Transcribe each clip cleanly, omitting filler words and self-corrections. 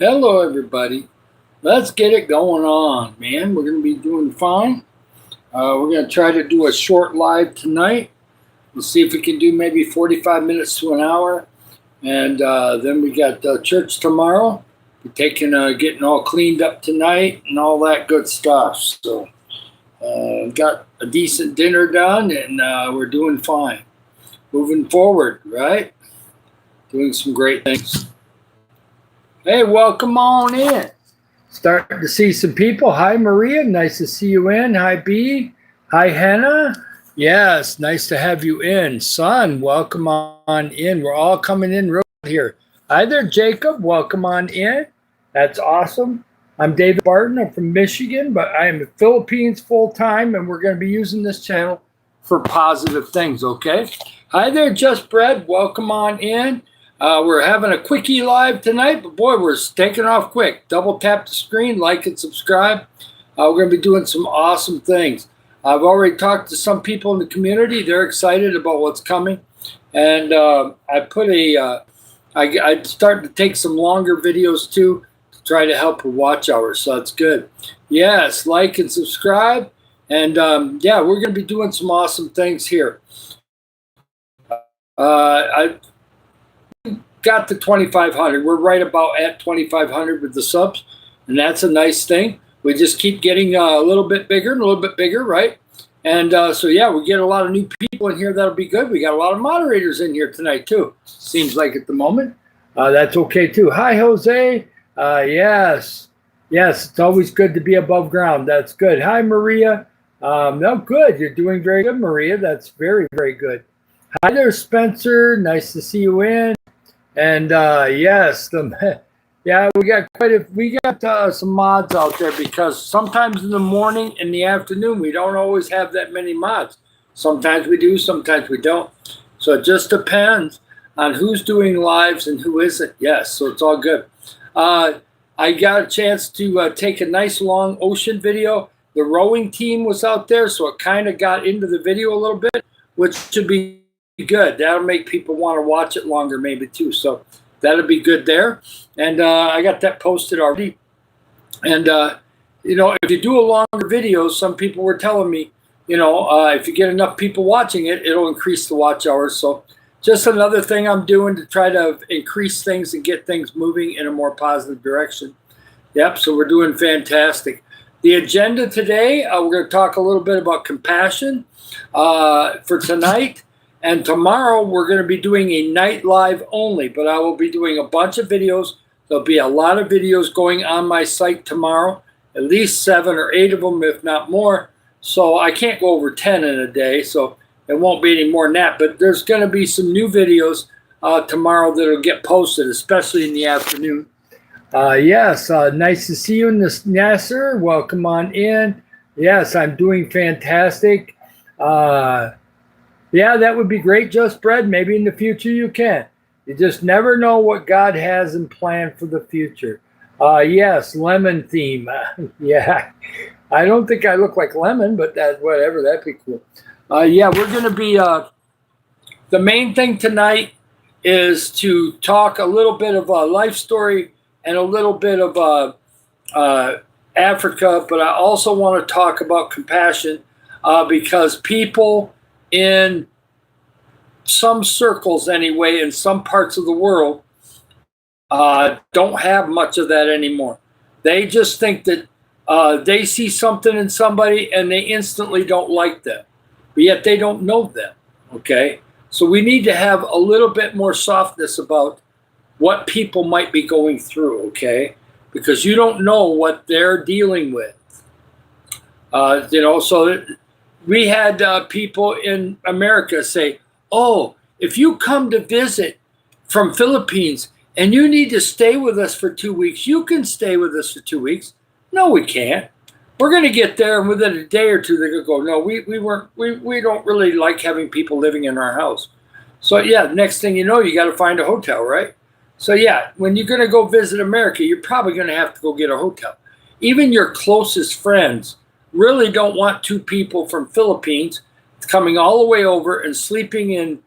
Hello, everybody. Let's get it going on, man. We're going to be doing fine. We're going to try to do a short live tonight. We'll see if we can do maybe 45 minutes to an hour. And then we got church tomorrow. We're getting all cleaned up tonight and all that good stuff. So, got a decent dinner done and we're doing fine. Moving forward, right? Doing some great things. Hey, welcome on in. Starting to see some people. Hi, Maria. Nice to see you in. Hi, B. Hi, Hannah. Yes, nice to have you in. Son, welcome on in. We're all coming in real here. Hi there, Jacob. Welcome on in. That's awesome. I'm David Barton. I'm from Michigan, but I am in the Philippines full time, and we're going to be using this channel for positive things, okay? Hi there, Just Bread. Welcome on in. We're having a quickie live tonight, but boy, we're taking off quick. Double tap the screen, like and subscribe. We're going to be doing some awesome things. I've already talked to some people in the community. They're excited about what's coming. And I'm starting to take some longer videos too to try to help with watch hours. So that's good. Yes, like and subscribe. And yeah, we're going to be doing some awesome things here. I got to 2,500. We're right about at 2,500 with the subs, and that's a nice thing. We just keep getting a little bit bigger and a little bit bigger, right? And so, yeah, we get a lot of new people in here. That'll be good. We got a lot of moderators in here tonight, too. Seems like at the moment. That's okay, too. Hi, Jose. Yes. Yes, it's always good to be above ground. That's good. Hi, Maria. No, good. You're doing very good, Maria. That's very, very good. Hi there, Spencer. Nice to see you in. And yes, yeah, we got some mods out there because sometimes in the morning and the afternoon we don't always have that many mods. Sometimes we do, sometimes we don't. So it just depends on who's doing lives and who isn't. Yes, so it's all good. I got a chance to take a nice long ocean video. The rowing team was out there, so it kind of got into the video a little bit, which should be good. That'll make people want to watch it longer maybe too. So that'll be good there. And I got that posted already. And, if you do a longer video, some people were telling me, if you get enough people watching it, it'll increase the watch hours. So just another thing I'm doing to try to increase things and get things moving in a more positive direction. Yep, so we're doing fantastic. The agenda today, we're going to talk a little bit about compassion for tonight. And tomorrow we're going to be doing a night live only, but I will be doing a bunch of videos. There'll be a lot of videos going on my site tomorrow, at least 7 or 8 of them, if not more. So I can't go over 10 in a day, so it won't be any more than that. But there's going to be some new videos tomorrow that'll get posted, especially in the afternoon. Yes, nice to see you, Nasser. Welcome on in. Yes, I'm doing fantastic. Yeah, that would be great, Just Bread. Maybe in the future you can. You just never know what God has in plan for the future. Yes, lemon theme. Yeah, I don't think I look like lemon, but whatever. That'd be cool. Yeah, we're going to be. The main thing tonight is to talk a little bit of a life story and a little bit of Africa, but I also want to talk about compassion because people in some circles anyway, in some parts of the world, don't have much of that anymore. They just think that they see something in somebody and they instantly don't like them, but yet they don't know them, okay? So we need to have a little bit more softness about what people might be going through, okay? Because you don't know what they're dealing with. So we had people in America say, oh, if you come to visit from Philippines and you need to stay with us for 2 weeks, you can stay with us for 2 weeks. No, we can't. We're going to get there, and within a day or two, they're going to go, no, we don't really like having people living in our house. So yeah, next thing you know, you got to find a hotel, right? So yeah, when you're going to go visit America, you're probably going to have to go get a hotel. Even your closest friends really don't want 2 people from Philippines coming all the way over and sleeping in.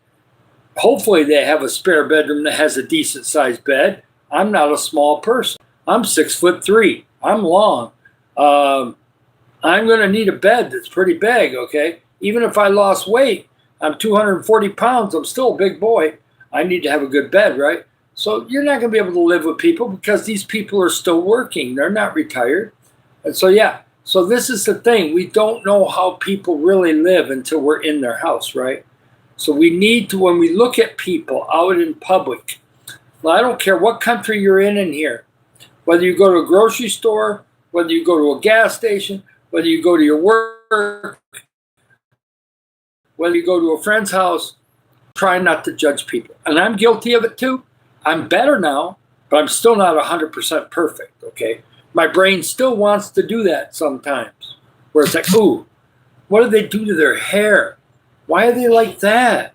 Hopefully they have a spare bedroom that has a decent sized bed. I'm not a small person. I'm 6'3". I'm long. I'm going to need a bed that's pretty big, okay? Even if I lost weight, I'm 240 pounds. I'm still a big boy. I need to have a good bed, right? So you're not going to be able to live with people because these people are still working. They're not retired. And so, yeah. So this is the thing. We don't know how people really live until we're in their house, right? So we need to, when we look at people out in public, well, I don't care what country you're in here, whether you go to a grocery store, whether you go to a gas station, whether you go to your work, whether you go to a friend's house, try not to judge people. And I'm guilty of it too. I'm better now, but I'm still not 100% perfect, okay? My brain still wants to do that sometimes, where it's like, ooh, what did they do to their hair? Why are they like that?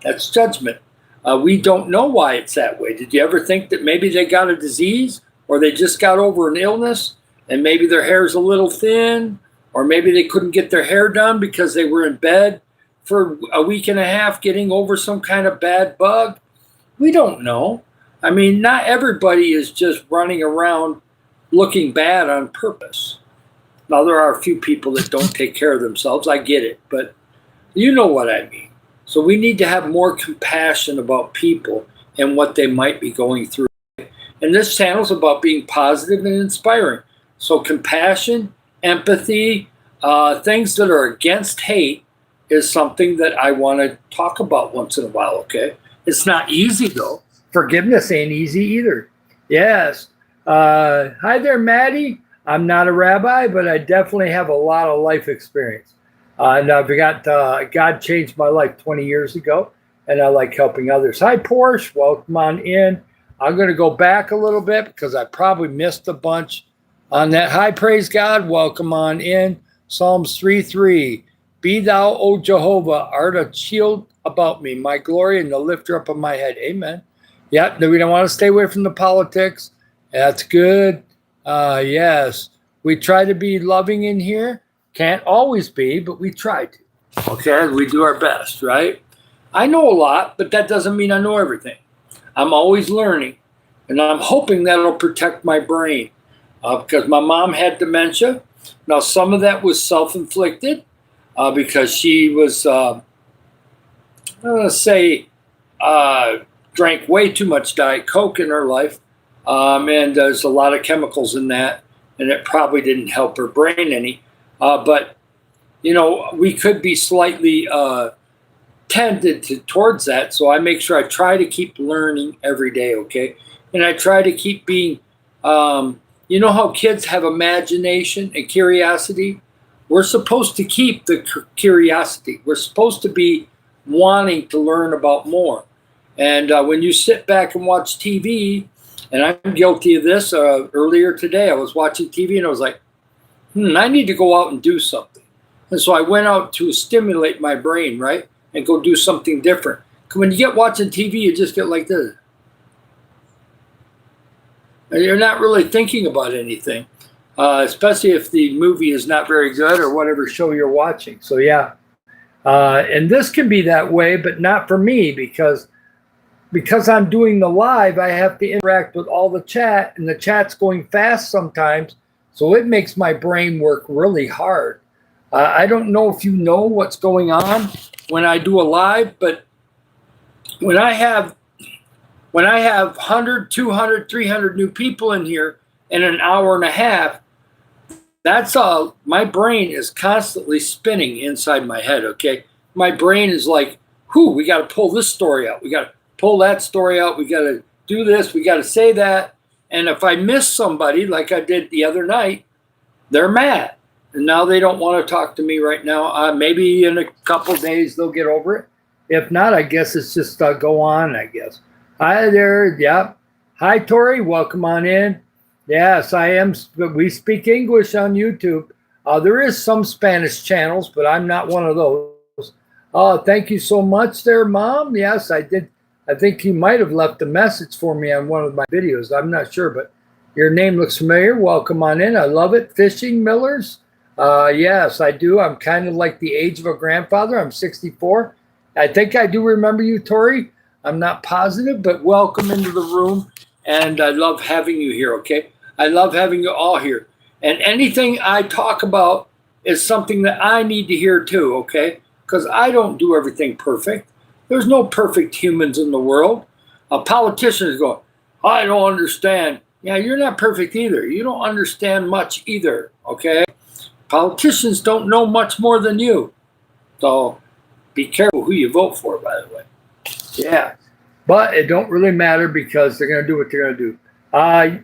That's judgment. We don't know why it's that way. Did you ever think that maybe they got a disease, or they just got over an illness, and maybe their hair's a little thin, or maybe they couldn't get their hair done because they were in bed for a week and a half getting over some kind of bad bug? We don't know. I mean, not everybody is just running around looking bad on purpose. Now, there are a few people that don't take care of themselves. I get it, but you know what I mean. So we need to have more compassion about people and what they might be going through. And this channel is about being positive and inspiring. So compassion, empathy, things that are against hate is something that I want to talk about once in a while, okay? It's not easy, though. Forgiveness ain't easy either. Yes. Hi there, Maddie. I'm not a rabbi, but I definitely have a lot of life experience. And I've got, God changed my life 20 years ago, and I like helping others. Hi, Porsche. Welcome on in. I'm going to go back a little bit because I probably missed a bunch on that. Hi, praise God. Welcome on in. Psalms 3:3. Be thou, O Jehovah, art a shield about me, my glory and the lifter up of my head. Amen. Yeah, we don't want to stay away from the politics. That's good. Yes. We try to be loving in here. Can't always be, but we try to. Okay, we do our best, right? I know a lot, but that doesn't mean I know everything. I'm always learning, and I'm hoping that'll protect my brain because my mom had dementia. Now, some of that was self-inflicted because she was, drank way too much Diet Coke in her life, and there's a lot of chemicals in that, and it probably didn't help her brain any. But, you know, we could be slightly tended towards that. So I make sure I try to keep learning every day, okay? And I try to keep being, you know how kids have imagination and curiosity? We're supposed to keep the curiosity. We're supposed to be wanting to learn about more. And when you sit back and watch TV, and I'm guilty of this, earlier today I was watching TV and I was like, I need to go out and do something. And so I went out to stimulate my brain, right? And go do something different. When you get watching TV, you just get like this. And you're not really thinking about anything, especially if the movie is not very good or whatever show you're watching. So, yeah. And this can be that way, but not for me because I'm doing the live, I have to interact with all the chat, and the chat's going fast sometimes. So it makes my brain work really hard. I don't know if you know what's going on when I do a live, but when I have 100, 200, 300 new people in here in an hour and a half, that's all. My brain is constantly spinning inside my head, okay? My brain is like, we got to pull this story out. We got to pull that story out. We got to do this. We got to say that. And if I miss somebody, like I did the other night, they're mad. And now they don't want to talk to me right now. Maybe in a couple days they'll get over it. If not, I guess it's just go on, I guess. Hi there. Yep. Hi, Tori. Welcome on in. Yes, I am. We speak English on YouTube. There is some Spanish channels, but I'm not one of those. Thank you so much there, Mom. Yes, I did. I think you might have left a message for me on one of my videos. I'm not sure, but your name looks familiar. Welcome on in. I love it. Fishing Millers. Yes, I do. I'm kind of like the age of a grandfather. I'm 64. I think I do remember you, Tori. I'm not positive, but welcome into the room. and I love having you here, okay? I love having you all here. And anything I talk about is something that I need to hear too, okay? Because I don't do everything perfect. There's no perfect humans in the world. A politician is going, I don't understand. Yeah, you're not perfect either. You don't understand much either, okay? Politicians don't know much more than you. So be careful who you vote for, by the way. Yeah. But it don't really matter because they're going to do what they're going to do.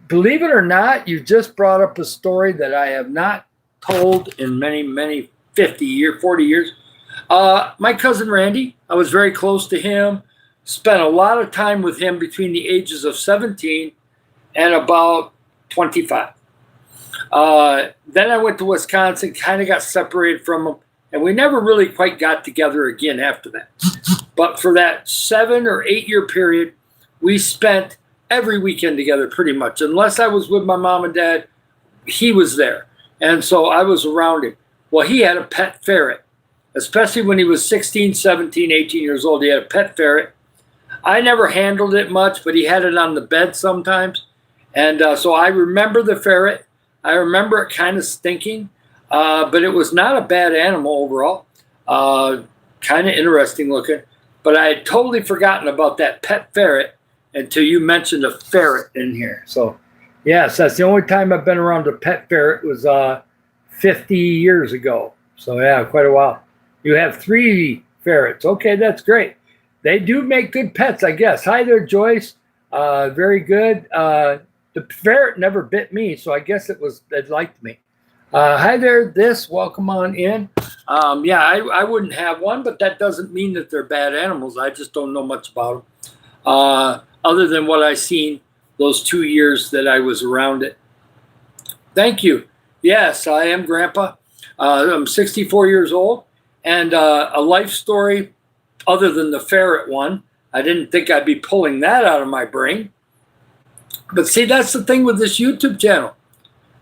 Believe it or not, you just brought up a story that I have not told in many 40 years. My cousin Randy, I was very close to him, spent a lot of time with him between the ages of 17 and about 25. Then I went to Wisconsin, kind of got separated from him, and we never really quite got together again after that. But for that 7 or 8 year period, we spent every weekend together pretty much. Unless I was with my mom and dad, he was there. And so I was around him. Well, he had a pet ferret, especially when he was 16, 17, 18 years old. He had a pet ferret. I never handled it much, but he had it on the bed sometimes. And so I remember the ferret. I remember it kind of stinking, but it was not a bad animal overall. Kind of interesting looking. But I had totally forgotten about that pet ferret until you mentioned a ferret in here. So, yes, that's the only time I've been around a pet ferret was 50 years ago. So, yeah, quite a while. You have 3 ferrets. Okay, that's great. They do make good pets, I guess. Hi there, Joyce. Very good. The ferret never bit me, so I guess it liked me. Hi there, welcome on in. Yeah, I wouldn't have one, but that doesn't mean that they're bad animals. I just don't know much about them, other than what I seen those 2 years that I was around it. Thank you. Yes, I am Grandpa. I'm 64 years old, and a life story other than the ferret one. I didn't think I'd be pulling that out of my brain. But see, that's the thing with this YouTube channel.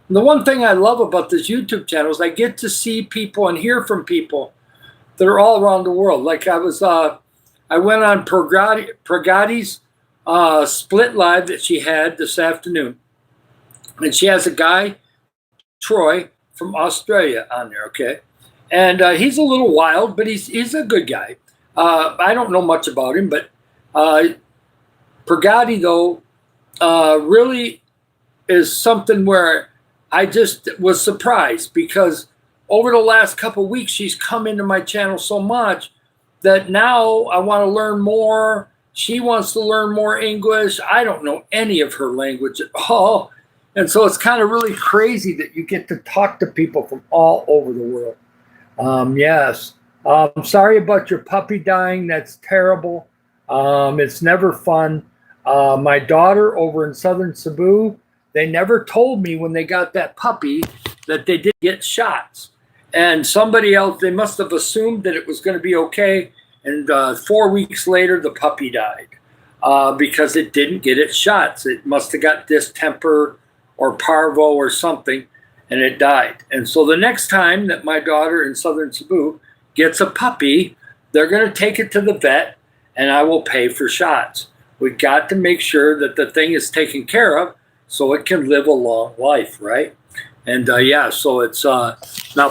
And the one thing I love about this YouTube channel is I get to see people and hear from people that are all around the world. Like I went on Pragati's split live that she had this afternoon. And she has a guy, Troy, from Australia on there, okay? And he's a little wild, but he's a good guy. I don't know much about him, but Pragati, though, really is something where I just was surprised because over the last couple of weeks, she's come into my channel so much that now I want to learn more. She wants to learn more English. I don't know any of her language at all. And so it's kind of really crazy that you get to talk to people from all over the world. Yes. I'm sorry about your puppy dying. That's terrible. It's never fun. My daughter over in southern Cebu, they never told me when they got that puppy that they did get shots. And somebody else, they must have assumed that it was going to be okay. And 4 weeks later, the puppy died because it didn't get its shots. It must have got distemper or parvo or something, and it died. And so the next time that my daughter in southern Cebu gets a puppy, they're going to take it to the vet, and I will pay for shots. We got to make sure that the thing is taken care of so it can live a long life, right? And yeah, so it's now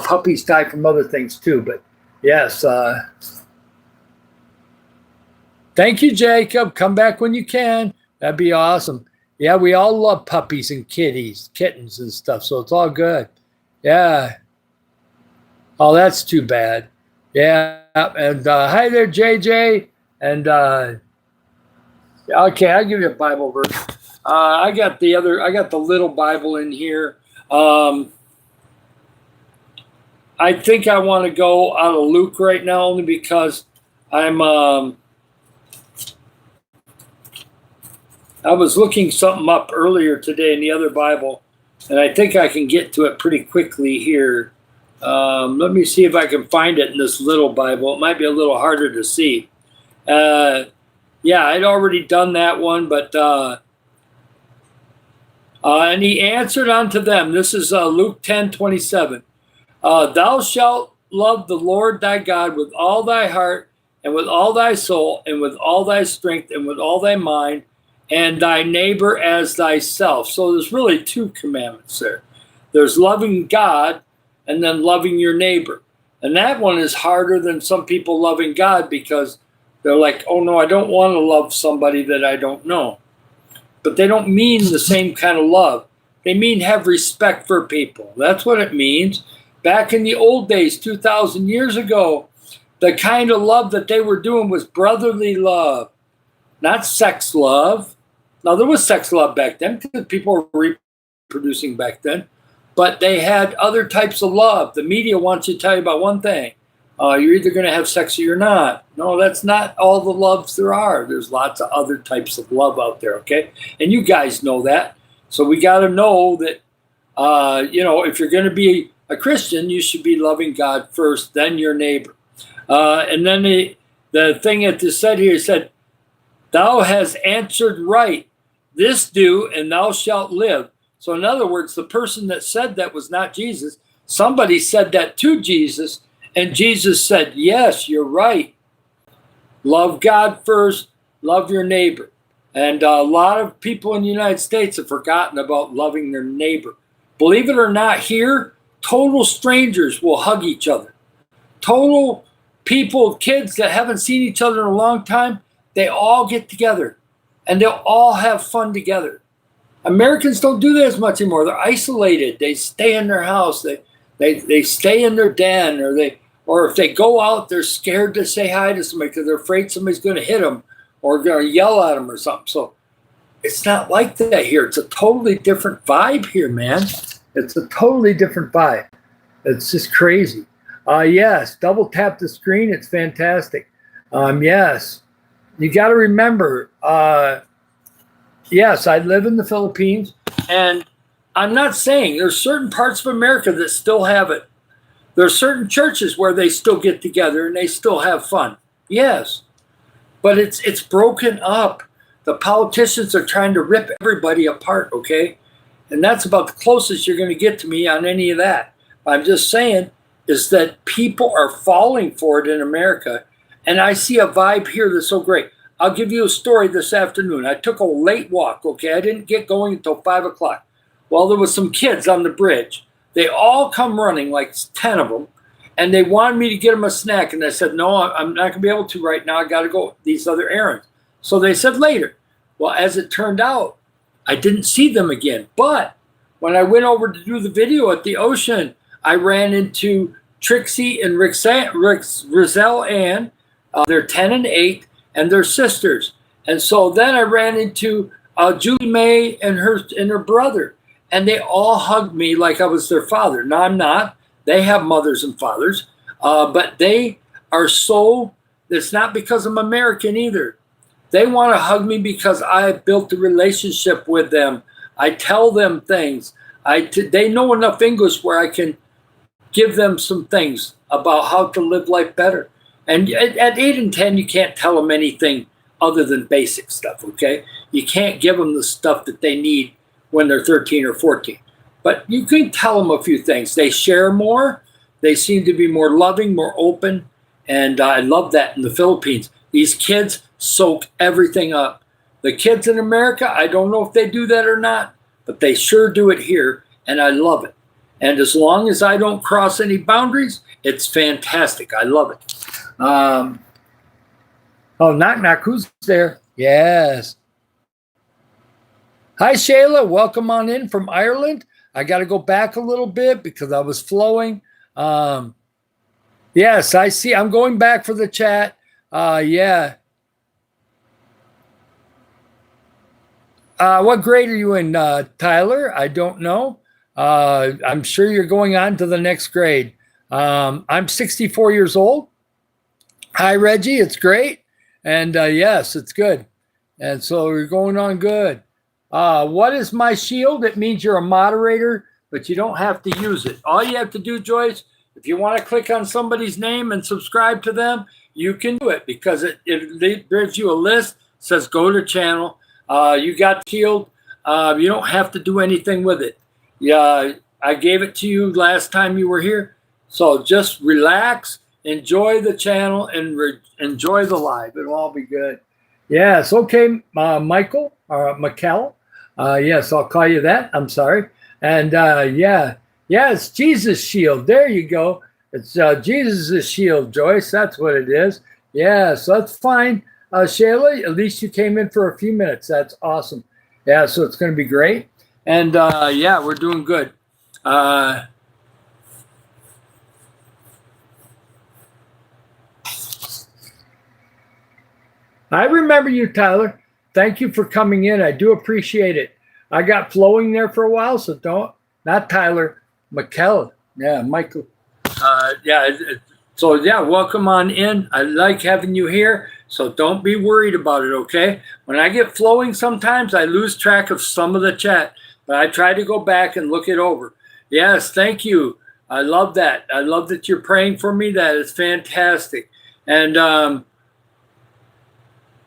puppies die from other things too, but yes. Thank you, Jacob. Come back when you can. That'd be awesome. Yeah, we all love puppies and kittens and stuff, so it's all good. Yeah. Oh, that's too bad. Yeah, and hi there, JJ. And okay, I'll give you a Bible verse. I got the little Bible in here. I think I want to go out of Luke right now only because I was looking something up earlier today in the other Bible, and I think I can get to it pretty quickly here. Let me see if I can find it in this little Bible. It might be a little harder to see. Yeah, I'd already done that one, but and he answered unto them. This is Luke 10:27. Thou shalt love the Lord thy God with all thy heart and with all thy soul and with all thy strength and with all thy mind and thy neighbor as thyself. So there's really two commandments there. There's loving God and then loving your neighbor. And that one is harder than some people loving God because they're like, oh no, I don't want to love somebody that I don't know. But they don't mean the same kind of love. They mean have respect for people. That's what it means. Back in the old days, 2,000 years ago, the kind of love that they were doing was brotherly love, not sex love. Now, there was sex love back then because people were reproducing back then, but they had other types of love. The media wants you to tell you about one thing. You're either going to have sex or you're not. No, that's not all the loves there are. There's lots of other types of love out there, okay? And you guys know that. So we got to know that, if you're going to be a Christian, you should be loving God first, then your neighbor. And then the thing that is said here said, thou hast answered right. This do, and thou shalt live. So in other words, the person that said that was not Jesus. Somebody said that to Jesus, and Jesus said, yes, you're right. Love God first, love your neighbor. And a lot of people in the United States have forgotten about loving their neighbor. Believe it or not, here, total strangers will hug each other. Total people, kids that haven't seen each other in a long time, they all get together and they'll all have fun together. Americans don't do that as much anymore. They're isolated. They stay in their house. They stay in their den, or if they go out, they're scared to say hi to somebody because they're afraid somebody's going to hit them or going to yell at them or something. So it's not like that here. It's a totally different vibe here, man. It's a totally different vibe. It's just crazy. Yes, double tap the screen. It's fantastic. Yes, you got to remember, yes, I live in the Philippines, and I'm not saying there's certain parts of America that still have it. There are certain churches where they still get together and they still have fun. Yes, but it's broken up. The politicians are trying to rip everybody apart, okay? And that's about the closest you're going to get to me on any of that. I'm just saying is that people are falling for it in America, and I see a vibe here that's so great. I'll give you a story this afternoon. I took a late walk, okay? I didn't get going until 5 o'clock. Well, there was some kids on the bridge. They all come running, like 10 of them, and they wanted me to get them a snack. And I said, no, I'm not going to be able to right now. I got to go these other errands. So they said later. Well, as it turned out, I didn't see them again. But when I went over to do the video at the ocean, I ran into Trixie and Rizelle Ann. They're 10 and 8, and they're sisters. And so then I ran into Julie Mae and her brother. And they all hugged me like I was their father. Now, I'm not. They have mothers and fathers. But they are so, it's not because I'm American either. They want to hug me because I built a relationship with them. I tell them things. They know enough English where I can give them some things about how to live life better. And at 8 and 10, you can't tell them anything other than basic stuff, okay? You can't give them the stuff that they need when they're 13 or 14. But you can tell them a few things. They share more. They seem to be more loving, more open. And I love that in the Philippines. These kids soak everything up. The kids in America, I don't know if they do that or not, but they sure do it here, and I love it. And as long as I don't cross any boundaries, it's fantastic. I love it. Oh, knock, knock. Who's there? Yes. Hi, Shayla. Welcome on in from Ireland. I got to go back a little bit because I was flowing. Yes, I see. I'm going back for the chat. Yeah. What grade are you in, Tyler? I don't know. I'm sure you're going on to the next grade. I'm 64 years old. Hi, Reggie. It's great. And yes, it's good. And so you're going on good. What is my shield? It means you're a moderator, but you don't have to use it. All you have to do, Joyce, if you want to click on somebody's name and subscribe to them, you can do it because it gives you a list, says go to channel. You got shield. You don't have to do anything with it. Yeah, I gave it to you last time you were here. So just relax, enjoy the channel, and enjoy the live. It'll all be good. Yes, okay, Michael. Mikkel. Yes, I'll call you that. I'm sorry. And yeah, it's Jesus Shield. There you go. It's Jesus' Shield, Joyce. That's what it is. Yeah, so that's fine. Shayla, at least you came in for a few minutes. That's awesome. Yeah, so it's going to be great. And yeah, we're doing good. I remember you, Tyler. Thank you for coming in. I do appreciate it. I got flowing there for a while, so not Tyler, Mikkel. Yeah, Michael. So yeah, welcome on in. I like having you here, so don't be worried about it, okay? When I get flowing sometimes, I lose track of some of the chat, but I try to go back and look it over. Yes, thank you. I love that. I love that you're praying for me. That is fantastic. And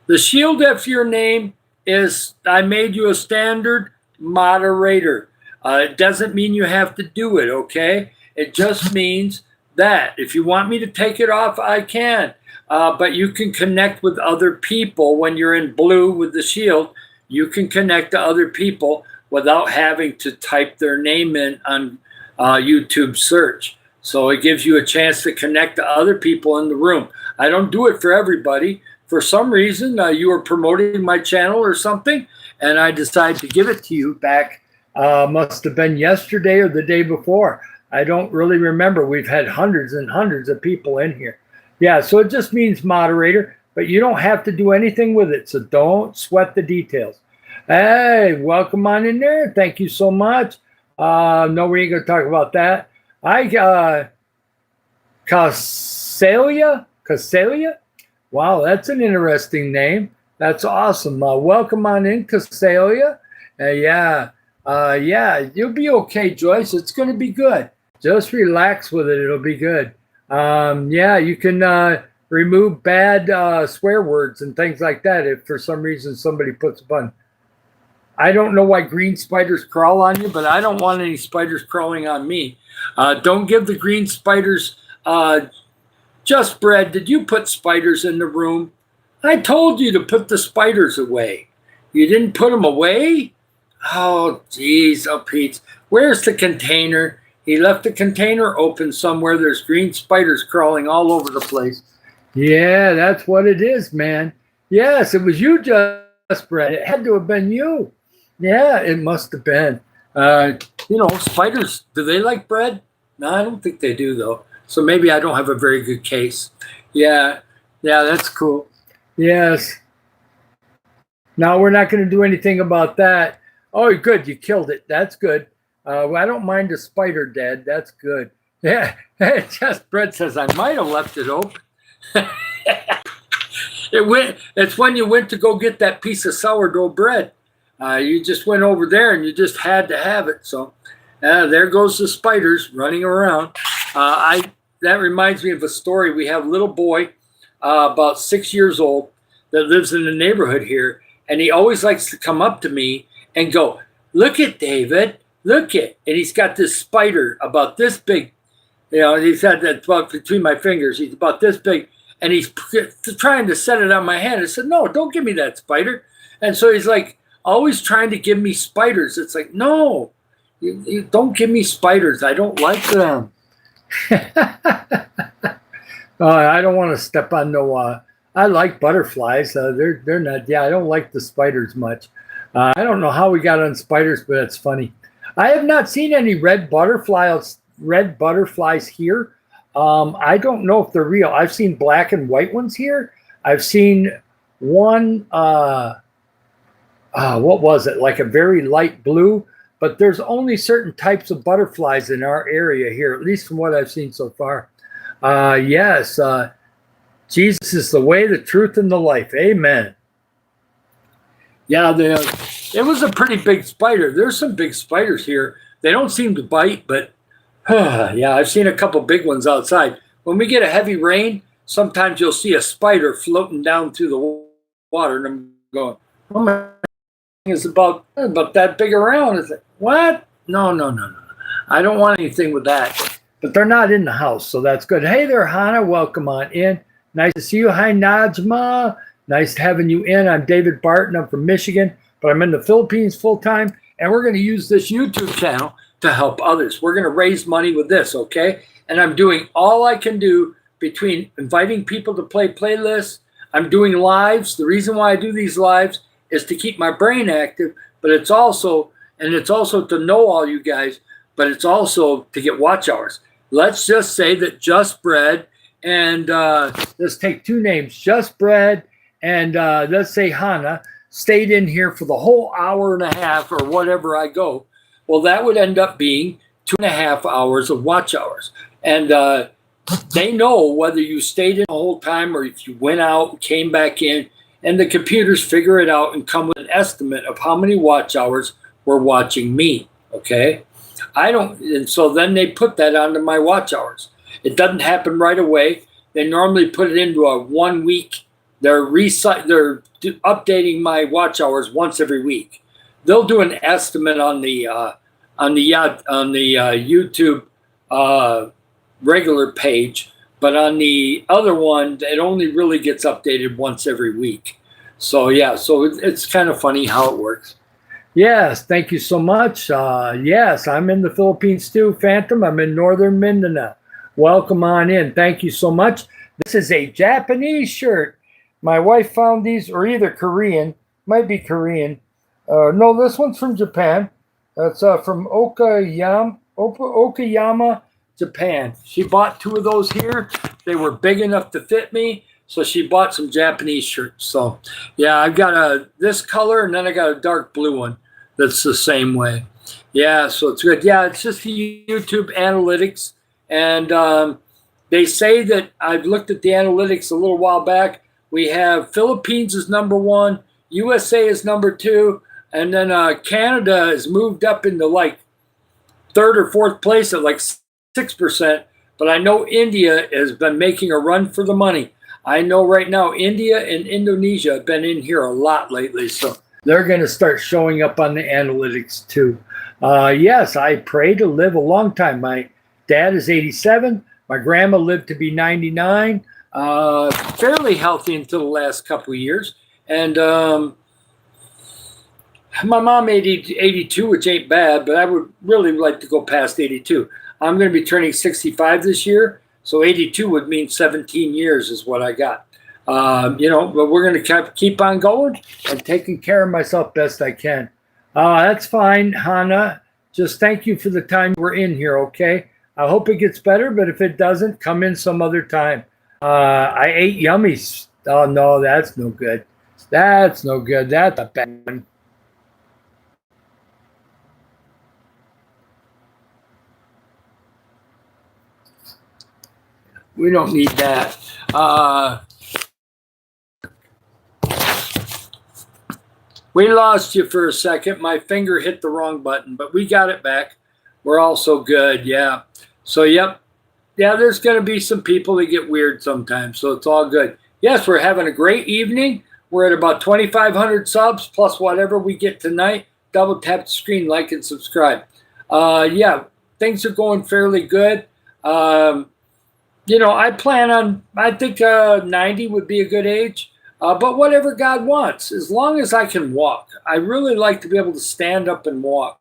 the shield after your name is, I made you a standard moderator. It doesn't mean you have to do it, okay? It just means that if you want me to take it off, I can. But you can connect with other people when you're in blue with the shield. You can connect to other people without having to type their name in on YouTube search. So it gives you a chance to connect to other people in the room. I don't do it for everybody. For some reason, you were promoting my channel or something, and I decided to give it to you back. Must have been yesterday or the day before. I don't really remember. We've had hundreds and hundreds of people in here. Yeah, so it just means moderator, but you don't have to do anything with it, so don't sweat the details. Hey, welcome on in there. Thank you so much. No, we ain't going to talk about that. Casalia? Wow, that's an interesting name. That's awesome. Welcome on in, Casalia. Yeah, you'll be okay, Joyce. It's going to be good. Just relax with it. It'll be good. Yeah, you can remove bad swear words and things like that if for some reason somebody puts a button. I don't know why green spiders crawl on you, but I don't want any spiders crawling on me. Don't give the green spiders Just Bread. Did you put spiders in the room? I told you to put the spiders away. You didn't put them away? Oh, geez. Oh, Pete. Where's the container? He left the container open somewhere. There's green spiders crawling all over the place. Yeah, that's what it is, man. Yes, it was you, Just Bread. It had to have been you. Yeah, it must have been. Spiders, do they like bread? No, I don't think they do, though. So maybe I don't have a very good case. Yeah, that's cool. Yes. Now we're not going to do anything about that. Oh, good. You killed it. That's good. I don't mind a spider dead. That's good. Yeah. Just Bread says, I might have left it open. It's when you went to go get that piece of sourdough bread. You just went over there and you just had to have it. So there goes the spiders running around. That reminds me of a story. We have a little boy, about 6 years old, that lives in the neighborhood here. And he always likes to come up to me and go, look at David, look at. And he's got this spider about this big. He's had that about between my fingers. He's about this big. And he's trying to set it on my hand. I said, no, don't give me that spider. And so he's like always trying to give me spiders. It's like, no, you don't give me spiders. I don't like them. I don't want to step on no. I like butterflies. They're not. Yeah, I don't like the spiders much. I don't know how we got on spiders, but it's funny. I have not seen any red butterflies here. I don't know if they're real. I've seen black and white ones here. I've seen one. What was it? Like a very light blue. But there's only certain types of butterflies in our area here, at least from what I've seen so far. Yes, Jesus is the way, the truth, and the life. Amen. Yeah, it was a pretty big spider. There's some big spiders here. They don't seem to bite, but yeah, I've seen a couple big ones outside. When we get a heavy rain, sometimes you'll see a spider floating down through the water, and I'm going, oh my. Is about that big around. Is it what? No. I don't want anything with that. But they're not in the house, so that's good. Hey there, Hannah. Welcome on in. Nice to see you. Hi, Najma. Nice having you in. I'm David Barton. I'm from Michigan, but I'm in the Philippines full time, and we're going to use this YouTube channel to help others. We're going to raise money with this, okay? And I'm doing all I can do between inviting people to play playlists. I'm doing lives. The reason why I do these lives is to keep my brain active, but it's also to know all you guys, but it's also to get watch hours. Let's just say that Just Bread and let's take two names, Just Bread and let's say Hannah stayed in here for the whole hour and a half or whatever I go. Well, that would end up being 2.5 hours of watch hours. And they know whether you stayed in the whole time or if you went out and came back in, and the computers figure it out and come with an estimate of how many watch hours were watching me, okay? And so then they put that onto my watch hours. It doesn't happen right away. They normally put it into a 1 week. They're updating my watch hours once every week. They'll do an estimate on the YouTube regular page, but on the other one, it only really gets updated once every week. So yeah, so it's kind of funny how it works. Yes, thank you so much. Yes, I'm in the Philippines too, Phantom. I'm in northern Mindanao. Welcome on in. Thank you so much. This is a Japanese shirt. My wife found these, or either Korean, might be Korean. No, this one's from Japan. That's from Okayama, Japan. She bought 2 of those here. They were big enough to fit me, so she bought some Japanese shirts. So yeah, I've got this color, and then I got a dark blue one that's the same way. Yeah, so it's good. Yeah, it's just the YouTube analytics, and they say that I've looked at the analytics a little while back. We have Philippines is number 1, USA is number 2, and then Canada has moved up into like 3rd or 4th place at like 6%. But I know India has been making a run for the money. I know right now India and Indonesia have been in here a lot lately, so they're going to start showing up on the analytics too. Yes, I pray to live a long time. My dad is 87. My grandma lived to be 99. Fairly healthy until the last couple of years. And my mom 82, which ain't bad, but I would really like to go past 82. I'm going to be turning 65 this year, so 82 would mean 17 years is what I got. But we're going to keep on going and taking care of myself best I can. That's fine, Hannah. Just thank you for the time we're in here, okay? I hope it gets better, but if it doesn't, come in some other time. I ate yummies. Oh, no, that's no good. That's no good. That's a bad one. We don't need that. We lost you for a second. My finger hit the wrong button, but we got it back. We're also good, yeah. So, yep. Yeah, there's going to be some people that get weird sometimes, so it's all good. Yes, we're having a great evening. We're at about 2,500 subs, plus whatever we get tonight. Double tap the screen, like, and subscribe. Yeah, things are going fairly good. I plan on, I think 90 would be a good age. But whatever God wants, as long as I can walk. I really like to be able to stand up and walk.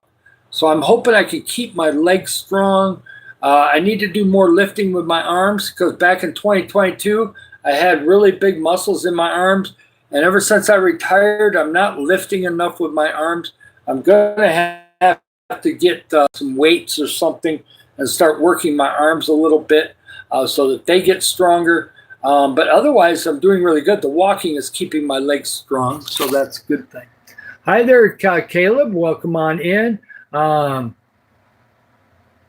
So I'm hoping I can keep my legs strong. I need to do more lifting with my arms because back in 2022, I had really big muscles in my arms. And ever since I retired, I'm not lifting enough with my arms. I'm going to have to get some weights or something and start working my arms a little bit so that they get stronger. But otherwise, I'm doing really good. The walking is keeping my legs strong, so that's a good thing. Hi there, Caleb. Welcome on in.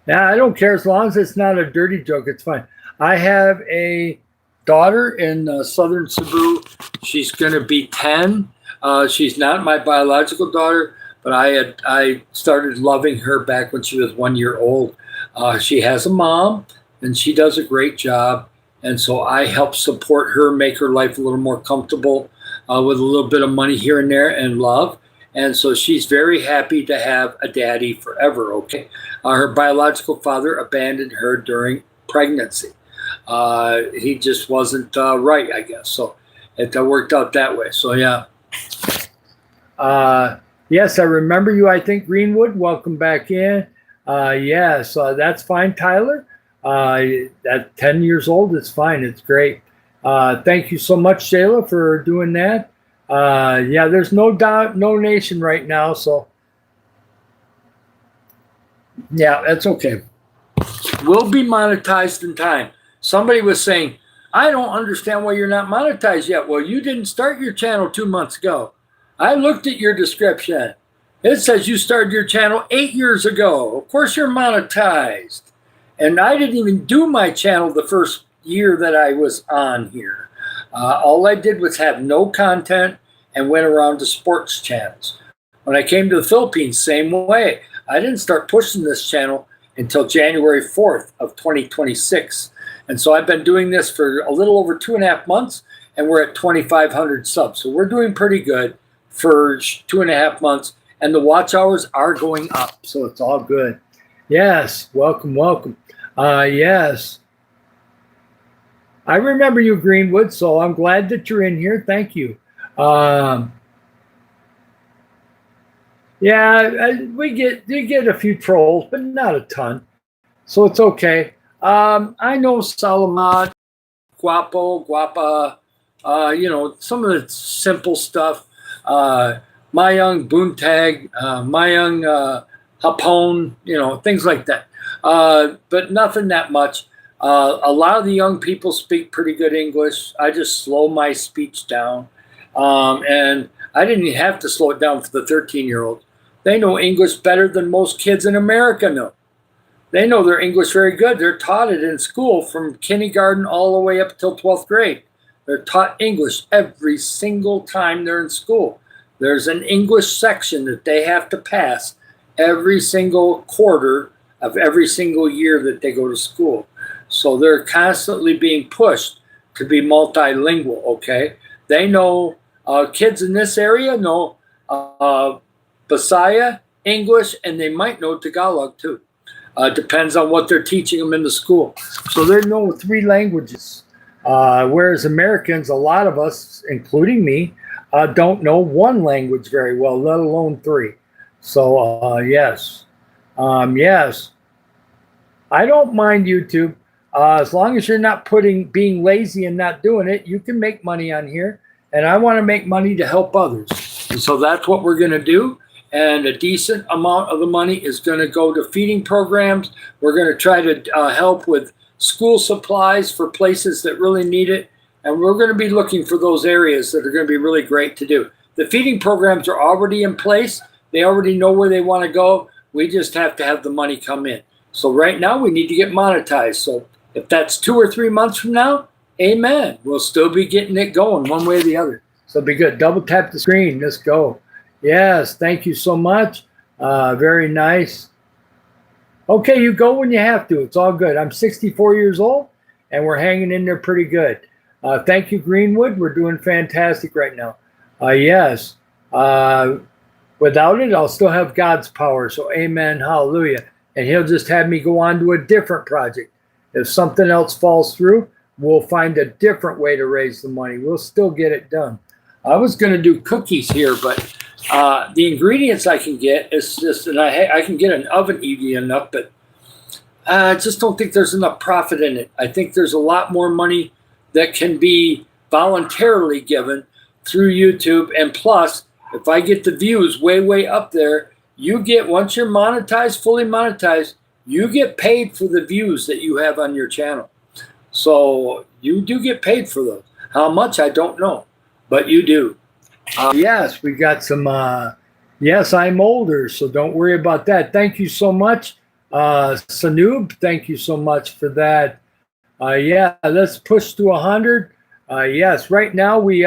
Now, I don't care as long as it's not a dirty joke. It's fine. I have a daughter in southern Cebu. She's going to be 10. She's not my biological daughter, but I started loving her back when she was 1 year old. She has a mom, and she does a great job. And so I help support her, make her life a little more comfortable with a little bit of money here and there and love. And so she's very happy to have a daddy forever, okay? Her biological father abandoned her during pregnancy. He just wasn't right, I guess. So it worked out that way. So, yeah. Yes, I remember you. I think Greenwood. Welcome back in. Yes, that's fine, Tyler. At 10 years old, it's fine. It's great. Thank you so much, Shayla, for doing that. Yeah, there's no donation right now, so yeah, that's okay. We'll be monetized in time. Somebody was saying, I don't understand why you're not monetized yet. Well, you didn't start your channel 2 months ago. I looked at your description. It says you started your channel 8 years ago. Of course, you're monetized. And I didn't even do my channel the first year that I was on here. All I did was have no content and went around to sports channels. When I came to the Philippines, same way. I didn't start pushing this channel until January 4th of 2026. And so I've been doing this for a little over 2.5 months, and we're at 2,500 subs. So we're doing pretty good for 2.5 months, and the watch hours are going up. So it's all good. Yes, welcome, welcome. Yes. I remember you, Greenwood, so I'm glad that you're in here. Thank you. Yeah, we get a few trolls, but not a ton, so it's okay. I know Salamat, Guapo, Guapa, some of the simple stuff. Mayang Buntag, Mayang Hapon, things like that. But nothing that much. A lot of the young people speak pretty good English. I just slow my speech down. And I didn't even have to slow it down for the 13-year-olds. They know English better than most kids in America know. They know their English very good. They're taught it in school from kindergarten all the way up till 12th grade. They're taught English every single time they're in school. There's an English section that they have to pass every single quarter of every single year that they go to school. So they're constantly being pushed to be multilingual, okay? They know, kids in this area know Bisaya, English, and they might know Tagalog too. Depends on what they're teaching them in the school. So they know 3 languages. Whereas Americans, a lot of us, including me, don't know 1 language very well, let alone 3. So yes. Yes. I don't mind YouTube. As long as you're not being lazy and not doing it, you can make money on here. And I want to make money to help others. And so that's what we're going to do. And a decent amount of the money is going to go to feeding programs. We're going to try to help with school supplies for places that really need it. And we're going to be looking for those areas that are going to be really great to do. The feeding programs are already in place. They already know where they want to go. We just have to have the money come in. So right now we need to get monetized. So if that's 2 or 3 months from now, amen. We'll still be getting it going one way or the other. So it'll be good. Double tap the screen. Let's go. Yes, thank you so much. Very nice. Okay, you go when you have to. It's all good. I'm 64 years old, and we're hanging in there pretty good. Thank you, Greenwood. We're doing fantastic right now. Yes. Without it, I'll still have God's power. So amen, hallelujah. And he'll just have me go on to a different project. If something else falls through, we'll find a different way to raise the money. We'll still get it done. I was going to do cookies here, but the ingredients I can get is just, and I can get an oven easy enough, but I just don't think there's enough profit in it. I think there's a lot more money that can be voluntarily given through YouTube. And plus, if I get the views way up there, you get, once you're monetized, fully monetized, you get paid for the views that you have on your channel. So you do get paid for those. How much, I don't know, but you do. Yes, we got some, yes, I'm older, so don't worry about that. Thank you so much, Sanoob. Thank you so much for that. Yeah, let's push to 100. Yes, right now we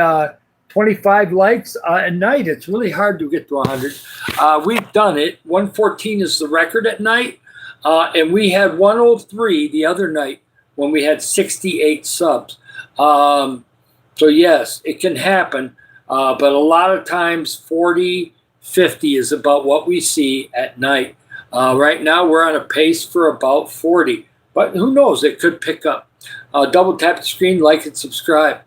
25 likes at night. It's really hard to get to 100. We've done it. 114 is the record at night, and we had 103 the other night when we had 68 subs. So yes, it can happen. But a lot of times 40, 50 is about what we see at night. Right now we're on a pace for about 40, but who knows, it could pick up. Double tap the screen, like and subscribe.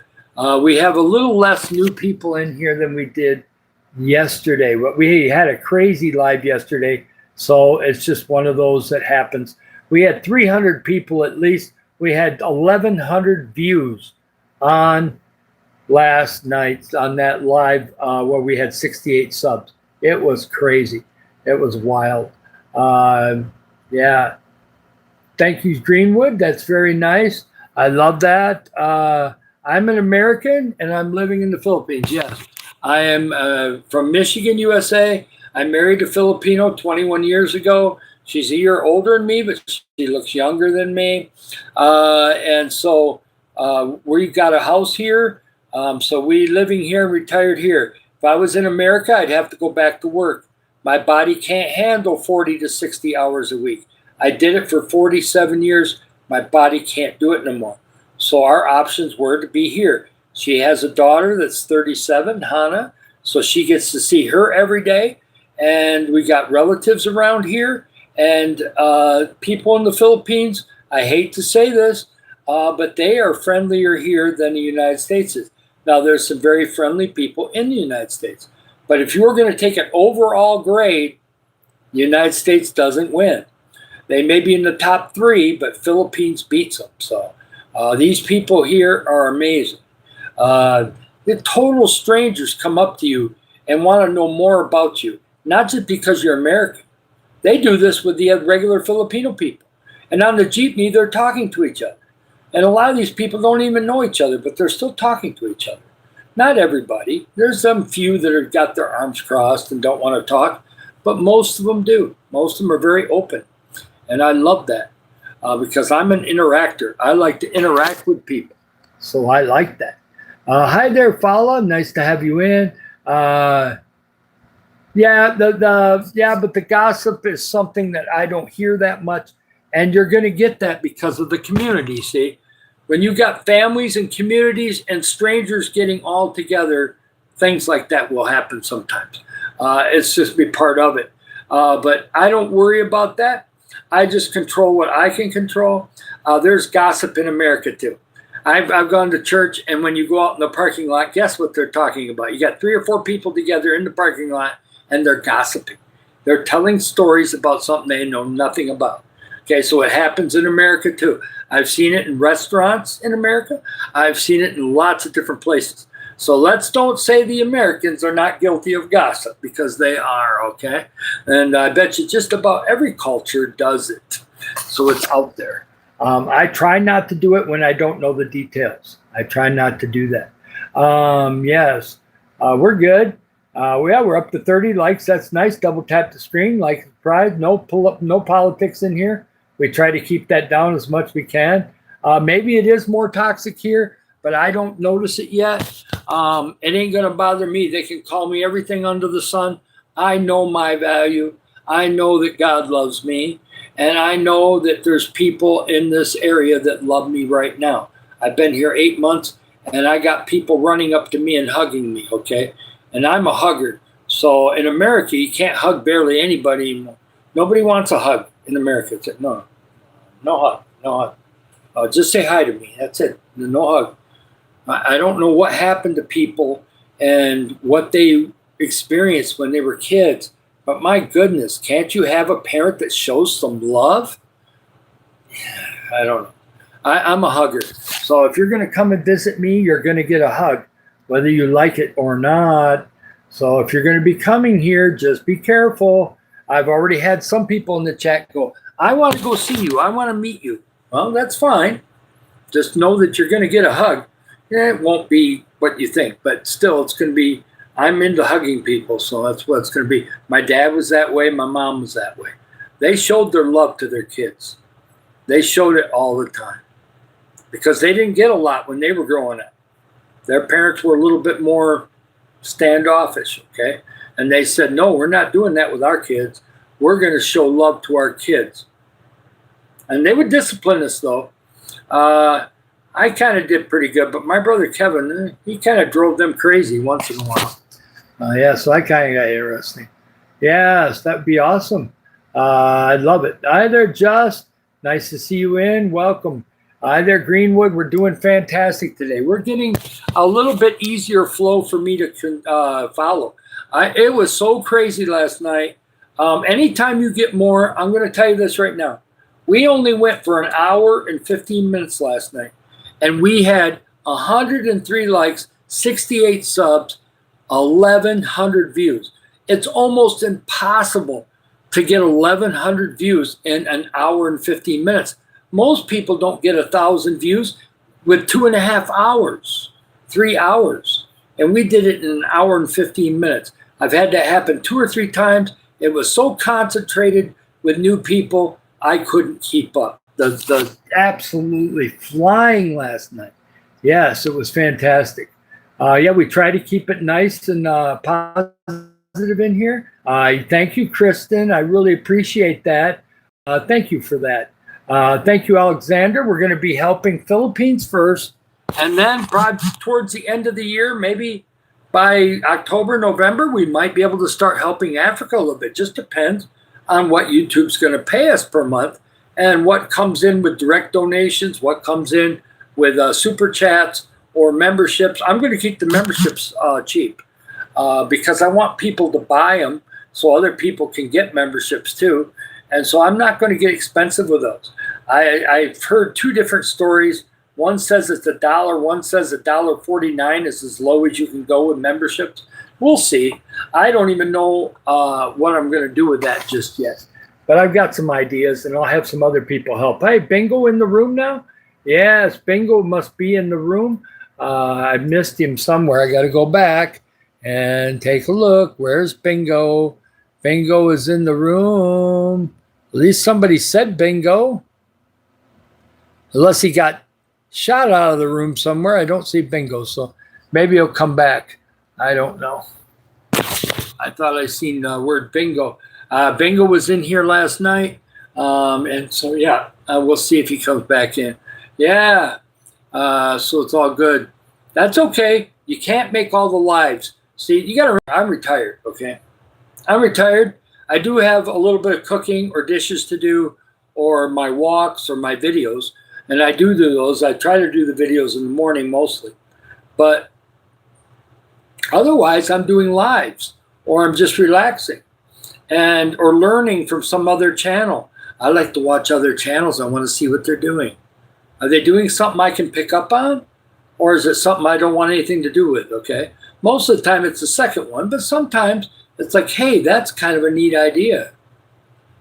We have a little less new people in here than we did yesterday. We had a crazy live yesterday, so it's just one of those that happens. We had 300 people at least. We had 1,100 views on last night on that live where we had 68 subs. It was crazy. It was wild. Yeah. Thank you, Greenwood. That's very nice. I love that. I'm an American and I'm living in the Philippines. Yes. I am from Michigan, USA. I married a Filipino 21 years ago. She's a year older than me, but she looks younger than me. And so we've got a house here. So we living here and retired here. If I was in America, I'd have to go back to work. My body can't handle 40 to 60 hours a week. I did it for 47 years. My body can't do it no more. So our options were to be here. She has a daughter that's 37, Hannah, so she gets to see her every day. And we got relatives around here and people in the Philippines. I hate to say this, but they are friendlier here than the United States is. Now, there's some very friendly people in the United States. But if you were going to take an overall grade, the United States doesn't win. They may be in the top 3, but Philippines beats them. So these people here are amazing. The total strangers come up to you and want to know more about you, not just because you're American. They do this with the regular Filipino people. And on the jeepney, they're talking to each other. And a lot of these people don't even know each other, but they're still talking to each other. Not everybody. There's some few that have got their arms crossed and don't want to talk, but most of them do. Most of them are very open. And I love that because I'm an interactor. I like to interact with people. So I like that. Hi there, Fala. Nice to have you in. But the gossip is something that I don't hear that much. And you're going to get that because of the community, see? When you got families and communities and strangers getting all together, things like that will happen sometimes. It's just be part of it. But I don't worry about that. I just control what I can control. There's gossip in America too. I've gone to church, and when you go out in the parking lot, guess what they're talking about? You got 3 or 4 people together in the parking lot, and they're gossiping. They're telling stories about something they know nothing about. Okay, so it happens in America too. I've seen it in restaurants in America. I've seen it in lots of different places. So let's don't say the Americans are not guilty of gossip, because they are, okay? And I bet you just about every culture does it. So it's out there. I try not to do it when I don't know the details. I try not to do that. Yes, we're good. We're up to 30 likes. That's nice. Double tap the screen, like, subscribe. No pull up, no politics in here. We try to keep that down as much as we can. Maybe it is more toxic here, but I don't notice it yet. It ain't going to bother me. They can call me everything under the sun. I know my value. I know that God loves me. And I know that there's people in this area that love me right now. I've been here 8 months, and I got people running up to me and hugging me, okay? And I'm a hugger. So in America, you can't hug barely anybody anymore. Nobody wants a hug in America. It's like, no hug, no hug. Just say hi to me. That's it. No hug. I don't know what happened to people and what they experienced when they were kids, but my goodness, can't you have a parent that shows some love? I don't know. I'm a hugger. So if you're going to come and visit me, you're going to get a hug, whether you like it or not. So if you're going to be coming here, just be careful. I've already had some people in the chat go, I want to go see you. I want to meet you. Well, that's fine. Just know that you're going to get a hug. It won't be what you think, but still it's going to be, I'm into hugging people, so that's what it's going to be. My dad was that way. My mom was that way. They showed their love to their kids. They showed it all the time because they didn't get a lot when they were growing up. Their parents were a little bit more standoffish, okay? And they said, no, we're not doing that with our kids. We're going to show love to our kids. And they would discipline us, though. I kind of did pretty good, but my brother Kevin, he kind of drove them crazy once in a while. So I kind of got interesting. Yes, that would be awesome. I'd love it. Hi there, Just. Nice to see you in. Welcome. Hi there, Greenwood. We're doing fantastic today. We're getting a little bit easier flow for me to follow. It was so crazy last night. Anytime you get more, I'm going to tell you this right now. We only went for an hour and 15 minutes last night, and we had 103 likes, 68 subs, 1,100 views. It's almost impossible to get 1,100 views in an hour and 15 minutes. Most people don't get 1,000 views with 2.5 hours, 3 hours. And we did it in an hour and 15 minutes. I've had that happen 2 or 3 times. It was so concentrated with new people, I couldn't keep up. The absolutely flying last night. Yes, it was fantastic. Yeah, we try to keep it nice and positive in here. Thank you, Kristen. I really appreciate that. Thank you for that. Thank you, Alexander. We're going to be helping Philippines first, and then probably towards the end of the year, maybe by October, November, we might be able to start helping Africa a little bit. Just depends on what YouTube's going to pay us per month and what comes in with direct donations, what comes in with super chats or memberships. I'm going to keep the memberships cheap because I want people to buy them so other people can get memberships too. And so I'm not going to get expensive with those. I've heard 2 different stories. One says it's $1. One says $1.49 is as low as you can go with memberships. We'll see. I don't even know what I'm going to do with that just yet. But I've got some ideas, and I'll have some other people help. Hey, Bingo in the room now? Yes, Bingo must be in the room. I missed him somewhere. I got to go back and take a look. Where's Bingo? Bingo is in the room. At least somebody said Bingo. Unless he got shot out of the room somewhere. I don't see Bingo, so maybe he'll come back. I don't know. I thought I seen the word Bingo. Bingo was in here last night. And so, yeah, we'll see if he comes back in. Yeah, so it's all good. That's okay. You can't make all the lives. See, you got to, I'm retired, okay? I'm retired. I do have a little bit of cooking or dishes to do or my walks or my videos. And I do those. I try to do the videos in the morning mostly. But otherwise, I'm doing lives or I'm just relaxing and or learning from some other channel. I like to watch other channels. I want to see what they're doing. Are they doing something I can pick up on? Or is it something I don't want anything to do with, okay? Most of the time, it's the second one. But sometimes it's like, hey, that's kind of a neat idea.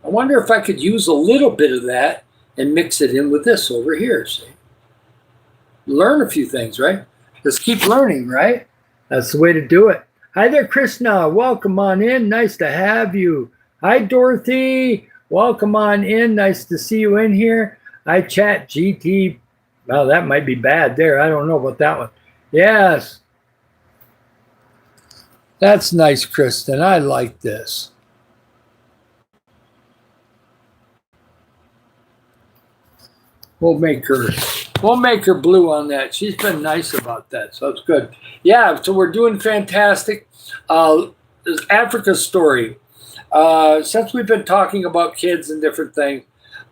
I wonder if I could use a little bit of that and mix it in with this over here, see? Learn a few things, right? Just keep learning, right? That's the way to do it. Hi there, Krishna. Welcome on in. Nice to have you. Hi, Dorothy. Welcome on in. Nice to see you in here. Hi, Chat GT. Well, that might be bad there. I don't know about that one. Yes. That's nice, Kristen. I like this. We'll make her blue on that. She's been nice about that, so it's good. Yeah, so we're doing fantastic. Africa story. Since we've been talking about kids and different things,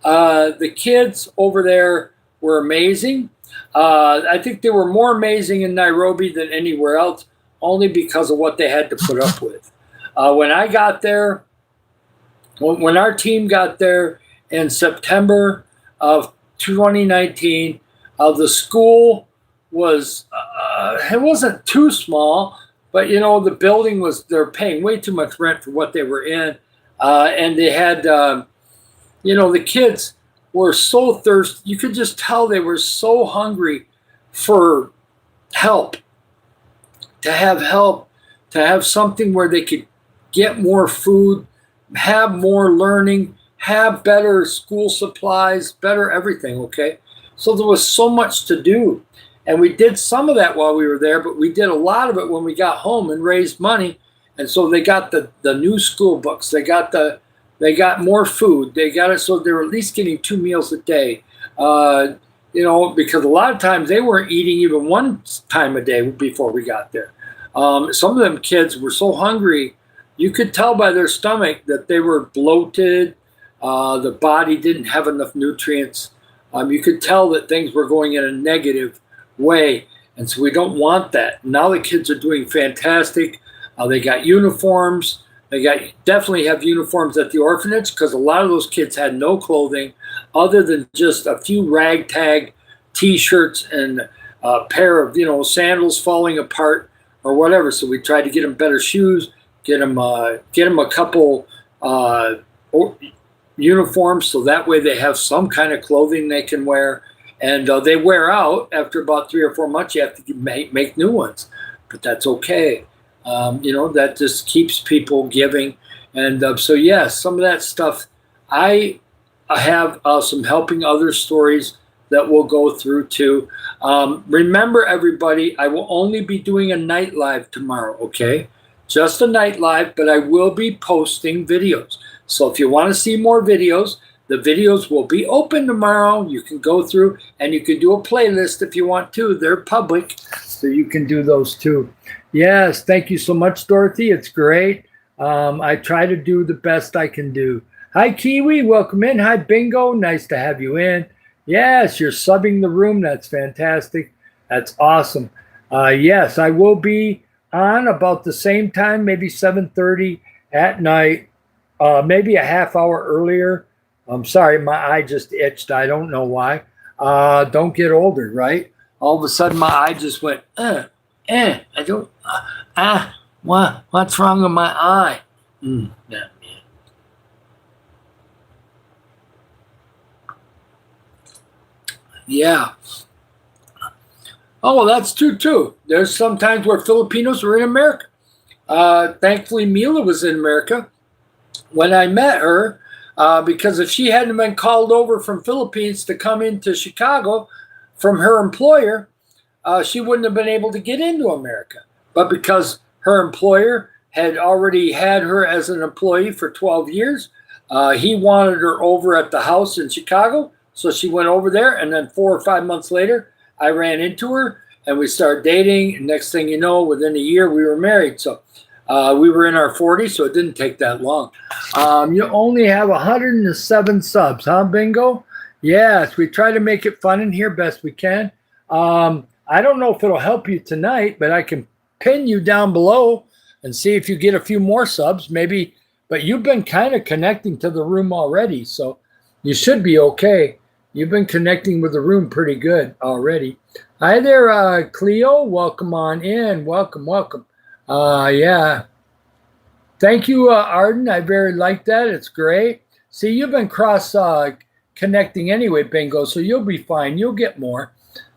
the kids over there were amazing. I think they were more amazing in Nairobi than anywhere else, only because of what they had to put up with. When I got there, when our team got there in September of 2019, the school was, it wasn't too small, but you know, the building was, they're paying way too much rent for what they were in. And they had, you know, the kids were so thirsty. You could just tell they were so hungry for help, to have something where they could get more food, have more learning, have better school supplies, better everything, okay? So there was so much to do. And we did some of that while we were there, but we did a lot of it when we got home and raised money. And so they got the new school books. They got more food. They got it so they were at least getting 2 meals a day. You know, because a lot of times they weren't eating even 1 time a day before we got there. Some of them kids were so hungry, you could tell by their stomach that they were bloated. The body didn't have enough nutrients. You could tell that things were going in a negative way. And so we don't want that. Now the kids are doing fantastic. They got uniforms. They definitely have uniforms at the orphanage, because a lot of those kids had no clothing other than just a few ragtag T-shirts and a pair of sandals falling apart or whatever. So we tried to get them better shoes, get them a couple uniforms, so that way they have some kind of clothing they can wear. And they wear out after about 3 or 4 months. You have to make new ones, but that's okay. That just keeps people giving. And so, yes, some of that stuff. I have some helping others stories that we'll go through too. Remember, everybody, I will only be doing a night live tomorrow, okay? Just a night live, but I will be posting videos. So if you want to see more videos, the videos will be open tomorrow. You can go through and you can do a playlist if you want to. They're public, so you can do those too. Yes, thank you so much, Dorothy. It's great. I try to do the best I can do. Hi, Kiwi. Welcome in. Hi, Bingo. Nice to have you in. Yes, you're subbing the room. That's fantastic. That's awesome. Yes, I will be on about the same time, maybe 7:30 at night, maybe a half hour earlier. I'm sorry, my eye just itched. I don't know why. Don't get older, right? All of a sudden, my eye just went, I don't, what's wrong with my eye? Yeah. Oh, well, that's true, too. There's some times where Filipinos are in America. Thankfully, Mila was in America when I met her, because if she hadn't been called over from Philippines to come into Chicago from her employer, she wouldn't have been able to get into America. But because her employer had already had her as an employee for 12 years, he wanted her over at the house in Chicago. So she went over there, and then 4 or 5 months later, I ran into her, and we started dating. And next thing you know, within a year, we were married. So we were in our 40s, so it didn't take that long. You only have 107 subs, huh, Bingo? Yes, we try to make it fun in here best we can. I don't know if it'll help you tonight, but I can pin you down below and see if you get a few more subs, maybe. But you've been kind of connecting to the room already, so you should be okay. You've been connecting with the room pretty good already. Hi there, Cleo. Welcome on in. Welcome, welcome. Yeah. Thank you, Arden. I very like that. It's great. See, you've been cross connecting anyway, Bingo, so you'll be fine. You'll get more.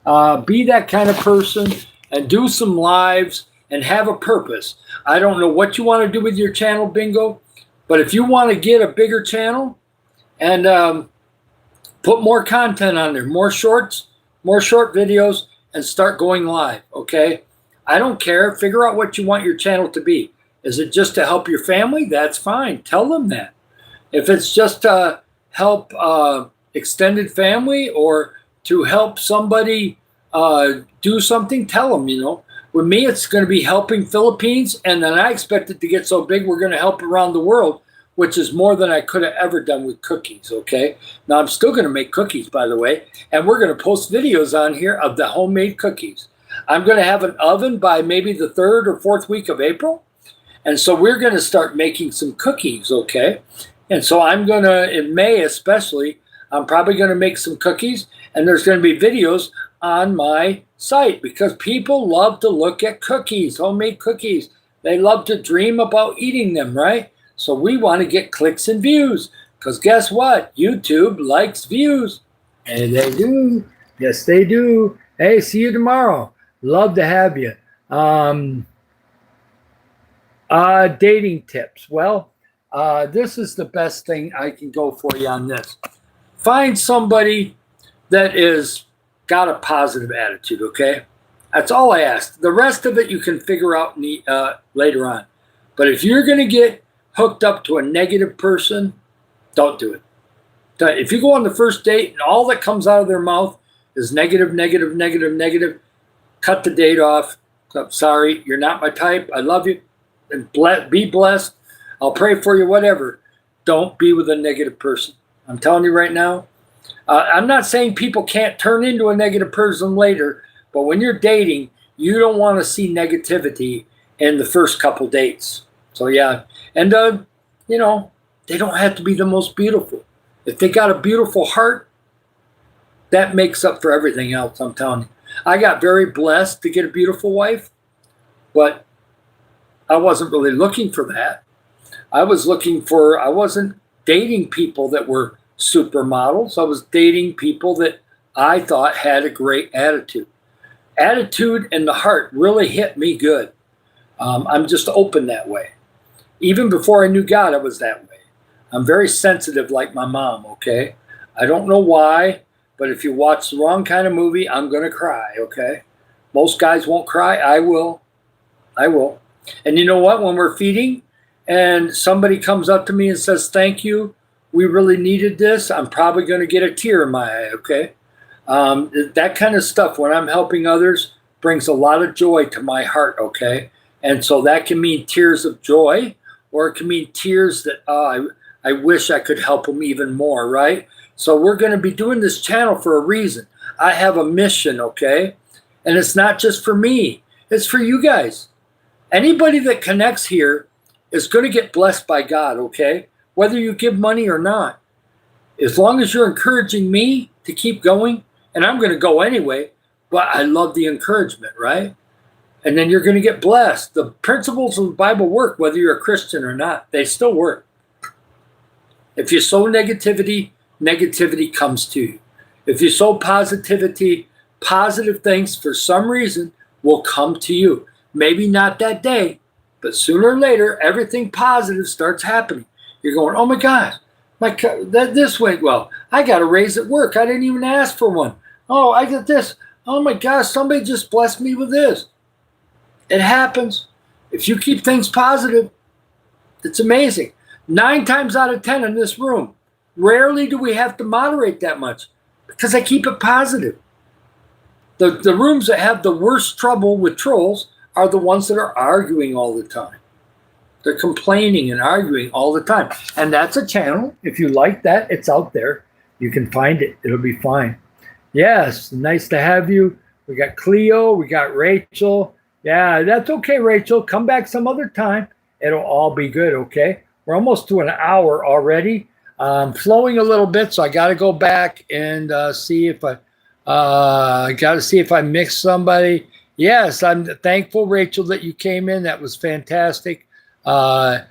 Be that kind of person and do some lives and have a purpose. I don't know what you want to do with your channel, Bingo, but if you want to get a bigger channel and put more content on there, more shorts, more short videos, and start going live, okay? I don't care. Figure out what you want your channel to be. Is it just to help your family? That's fine. Tell them that. If it's just to help extended family or to help somebody do something, tell them, With me, it's going to be helping Philippines, and then I expect it to get so big, we're going to help around the world, which is more than I could have ever done with cookies, okay? Now, I'm still going to make cookies, by the way, and we're going to post videos on here of the homemade cookies. I'm going to have an oven by maybe the 3rd or 4th week of April, and so we're going to start making some cookies, okay? And so I'm going to, in May especially, I'm probably going to make some cookies, and there's going to be videos on my site because people love to look at cookies, homemade cookies. They love to dream about eating them, right? So we want to get clicks and views because guess what? YouTube likes views. And they do. Yes, they do. Hey, see you tomorrow. Love to have you. Dating tips. Well, this is the best thing I can go for you on this. Find somebody that is got a positive attitude, okay? That's all I ask. The rest of it you can figure out later on. But if you're going to get hooked up to a negative person, don't do it. If you go on the first date and all that comes out of their mouth is negative, negative, negative, negative, cut the date off. I'm sorry, you're not my type. I love you. And be blessed. I'll pray for you, whatever. Don't be with a negative person. I'm telling you right now, I'm not saying people can't turn into a negative person later, but when you're dating, you don't want to see negativity in the first couple dates. So yeah, and you know, they don't have to be the most beautiful. If they got a beautiful heart, that makes up for everything else. I'm telling you, I got very blessed to get a beautiful wife, but I wasn't really looking for that. I wasn't dating people that were supermodels. I was dating people that I thought had a great attitude. Attitude and the heart really hit me good. I'm just open that way. Even before I knew God, I was that way. I'm very sensitive like my mom, okay? I don't know why, but if you watch the wrong kind of movie, I'm going to cry, okay? Most guys won't cry. I will. I will. And you know what? When we're feeding and somebody comes up to me and says, thank you, we really needed this, I'm probably going to get a tear in my eye, okay? That kind of stuff, when I'm helping others, brings a lot of joy to my heart, okay? And so that can mean tears of joy, or it can mean tears that, I wish I could help them even more, right? So we're going to be doing this channel for a reason. I have a mission, okay? And it's not just for me. It's for you guys. Anybody that connects here is going to get blessed by God, okay? Whether you give money or not. As long as you're encouraging me to keep going, and I'm going to go anyway, but I love the encouragement, right? And then you're going to get blessed. The principles of the Bible work whether you're a Christian or not. They still work. If you sow negativity, negativity comes to you. If you sow positivity, positive things for some reason will come to you. Maybe not that day, but sooner or later, everything positive starts happening. You're going, oh my God, this went well. I got a raise at work. I didn't even ask for one. Oh, I got this. Oh my gosh, somebody just blessed me with this. It happens. If you keep things positive, it's amazing. 9 times out of 10 in this room, rarely do we have to moderate that much because I keep it positive. The rooms that have the worst trouble with trolls are the ones that are arguing all the time. They're complaining and arguing all the time. And that's a channel. If you like that, it's out there. You can find it. It'll be fine. Yes, nice to have you. We got Cleo. We got Rachel. Yeah, that's okay, Rachel. Come back some other time. It'll all be good, okay? We're almost to an hour already. Flowing a little bit, so I got to go back and see if I mixed somebody. Yes, I'm thankful, Rachel, that you came in. That was fantastic. Hey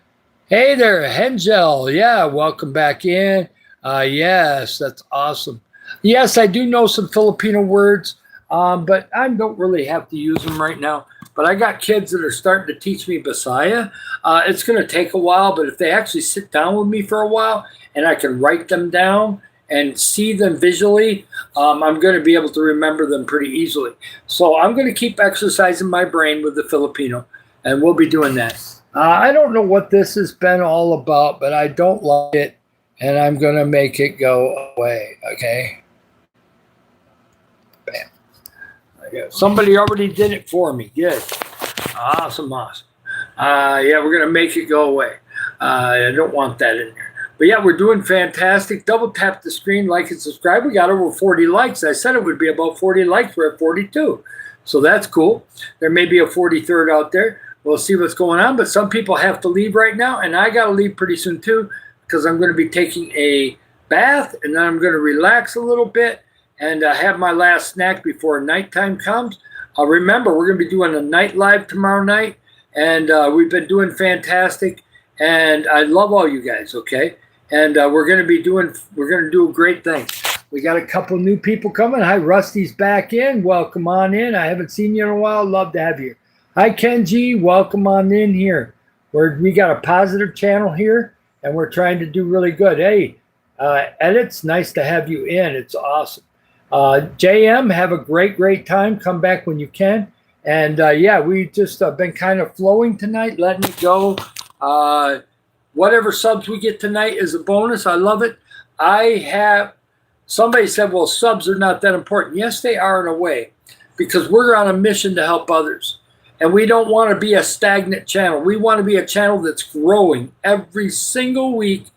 there, Hengel. Yeah, welcome back in. Yes, that's awesome. Yes, I do know some Filipino words, but I don't really have to use them right now. But I got kids that are starting to teach me Bisaya. It's going to take a while, but if they actually sit down with me for a while and I can write them down and see them visually, I'm going to be able to remember them pretty easily. So I'm going to keep exercising my brain with the Filipino, and we'll be doing that. I don't know what this has been all about, but I don't like it, and I'm going to make it go away, okay? Bam. Somebody already did it for me. Good. Awesome. Yeah, we're going to make it go away. I don't want that in there. But yeah, we're doing fantastic. Double tap the screen, like and subscribe. We got over 40 likes. I said it would be about 40 likes. We're at 42. So that's cool. There may be a 43rd out there. We'll see what's going on. But some people have to leave right now. And I got to leave pretty soon too, because I'm going to be taking a bath. And then I'm going to relax a little bit and have my last snack before nighttime comes. Remember, we're going to be doing a night live tomorrow night. And we've been doing fantastic. And I love all you guys, okay? And we're going to do a great thing. We got a couple new people coming. Hi, Rusty's back in. Welcome on in. I haven't seen you in a while. Love to have you. Hi, Kenji. Welcome on in here. We got a positive channel here, and we're trying to do really good. Hey, Edits, nice to have you in. It's awesome. JM, have a great time. Come back when you can. And yeah, we just been kind of flowing tonight, letting it go. Whatever subs we get tonight is a bonus. I love it. Somebody said, well, subs are not that important. Yes, they are in a way, because we're on a mission to help others. And we don't want to be a stagnant channel. We want to be a channel that's growing every single week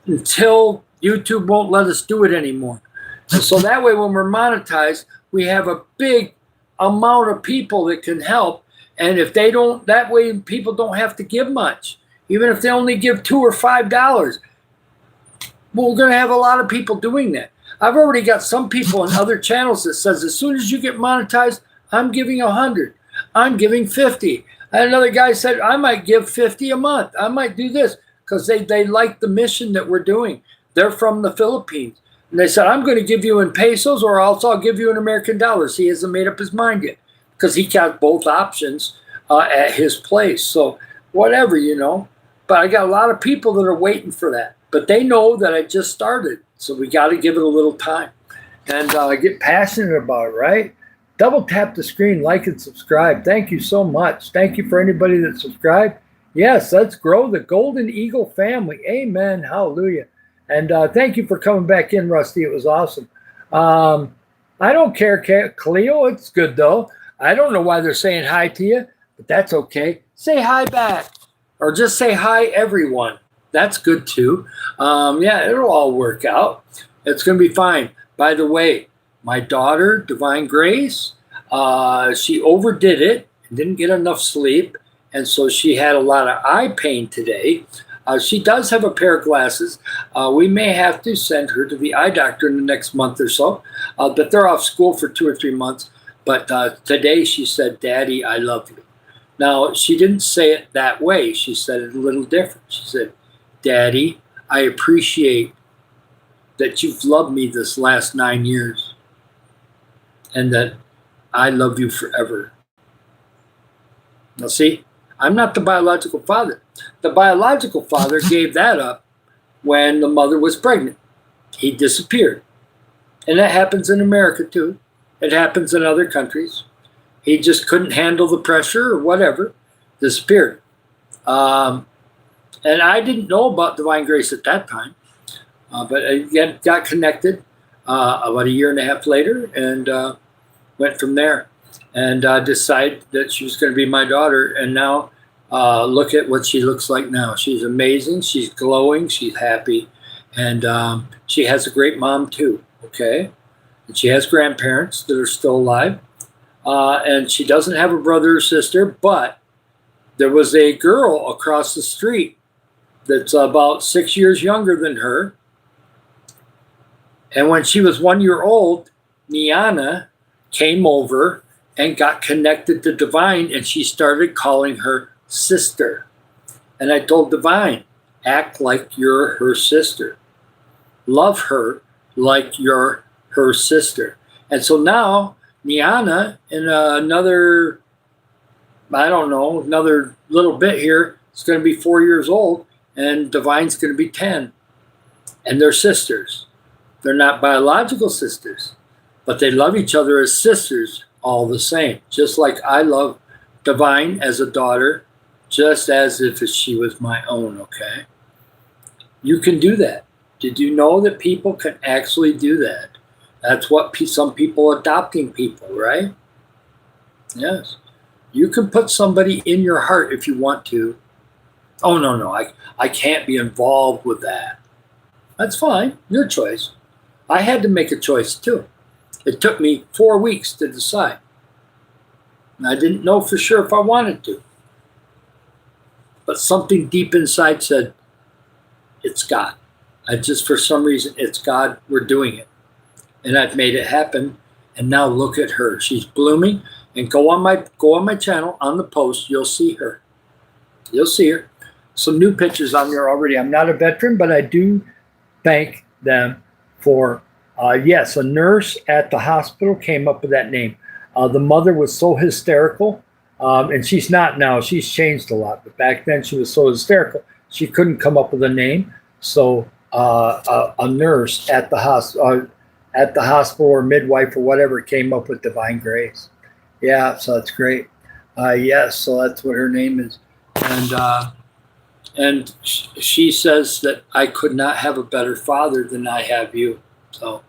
until YouTube won't let us do it anymore. So that way, when we're monetized, we have a big amount of people that can help. And if they don't, that way people don't have to give much. Even if they only give $2 or $5, well, we're going to have a lot of people doing that. I've already got some people on other channels that says, as soon as you get monetized, I'm giving 100. I'm giving 50. And another guy said, I might give 50 a month. I might do this because they like the mission that we're doing. They're from the Philippines. And they said, I'm going to give you in pesos or else I'll give you in American dollars. He hasn't made up his mind yet because he got both options at his place. So whatever, But I got a lot of people that are waiting for that. But they know that I just started. So we got to give it a little time. And get passionate about it, right? Double tap the screen, like and subscribe. Thank you so much. Thank you for anybody that subscribed. Yes, let's grow the Golden Eagle family. Amen. Hallelujah. And thank you for coming back in, Rusty. It was awesome. I don't care, Cleo. It's good, though. I don't know why they're saying hi to you, but that's okay. Say hi back. Or just say hi, everyone. That's good, too. Yeah, it'll all work out. It's going to be fine. By the way, my daughter, Divine Grace, she overdid it and didn't get enough sleep. And so she had a lot of eye pain today. She does have a pair of glasses. We may have to send her to the eye doctor in the next month or so. But they're off school for 2 or 3 months. But today she said, Daddy, I love you. Now, she didn't say it that way. She said it a little different. She said, Daddy, I appreciate that you've loved me this last 9 years. And that I love you forever. Now, see, I'm not the biological father. The biological father gave that up when the mother was pregnant. He disappeared. And that happens in America, too. It happens in other countries. He just couldn't handle the pressure or whatever. Disappeared. And I didn't know about Divine Grace at that time. But I got connected about 1.5 years later and went from there. And decided that she was going to be my daughter. And now look at what she looks like now. She's amazing. She's glowing. She's happy. And she has a great mom, too. Okay? And she has grandparents that are still alive. And she doesn't have a brother or sister, but there was a girl across the street that's about 6 years younger than her. And when she was 1 year old, Niana came over and got connected to Divine, and she started calling her sister. And I told Divine, act like you're her sister. Love her like you're her sister. And so now, Niana, in another little bit here, is going to be 4 years old, and Divine's going to be 10. And they're sisters. They're not biological sisters, but they love each other as sisters all the same. Just like I love Divine as a daughter, just as if she was my own, okay? You can do that. Did you know that people can actually do that? That's what some people adopting people, right? Yes. You can put somebody in your heart if you want to. Oh, no, I can't be involved with that. That's fine. Your choice. I had to make a choice, too. It took me 4 weeks to decide. And I didn't know for sure if I wanted to. But something deep inside said, it's God. For some reason, it's God. We're doing it. And I've made it happen. And now look at her. She's blooming. And go on my channel, on the post, you'll see her. You'll see her. Some new pictures on there already. I'm not a veteran, but I do thank them for, yes, a nurse at the hospital came up with that name. The mother was so hysterical, and she's not now. She's changed a lot. But back then she was so hysterical, she couldn't come up with a name. So a nurse at the hospital or midwife or whatever came up with Divine Grace. Yeah, so that's great. Yes, so that's what her name is. And she says that I could not have a better father than I have you. So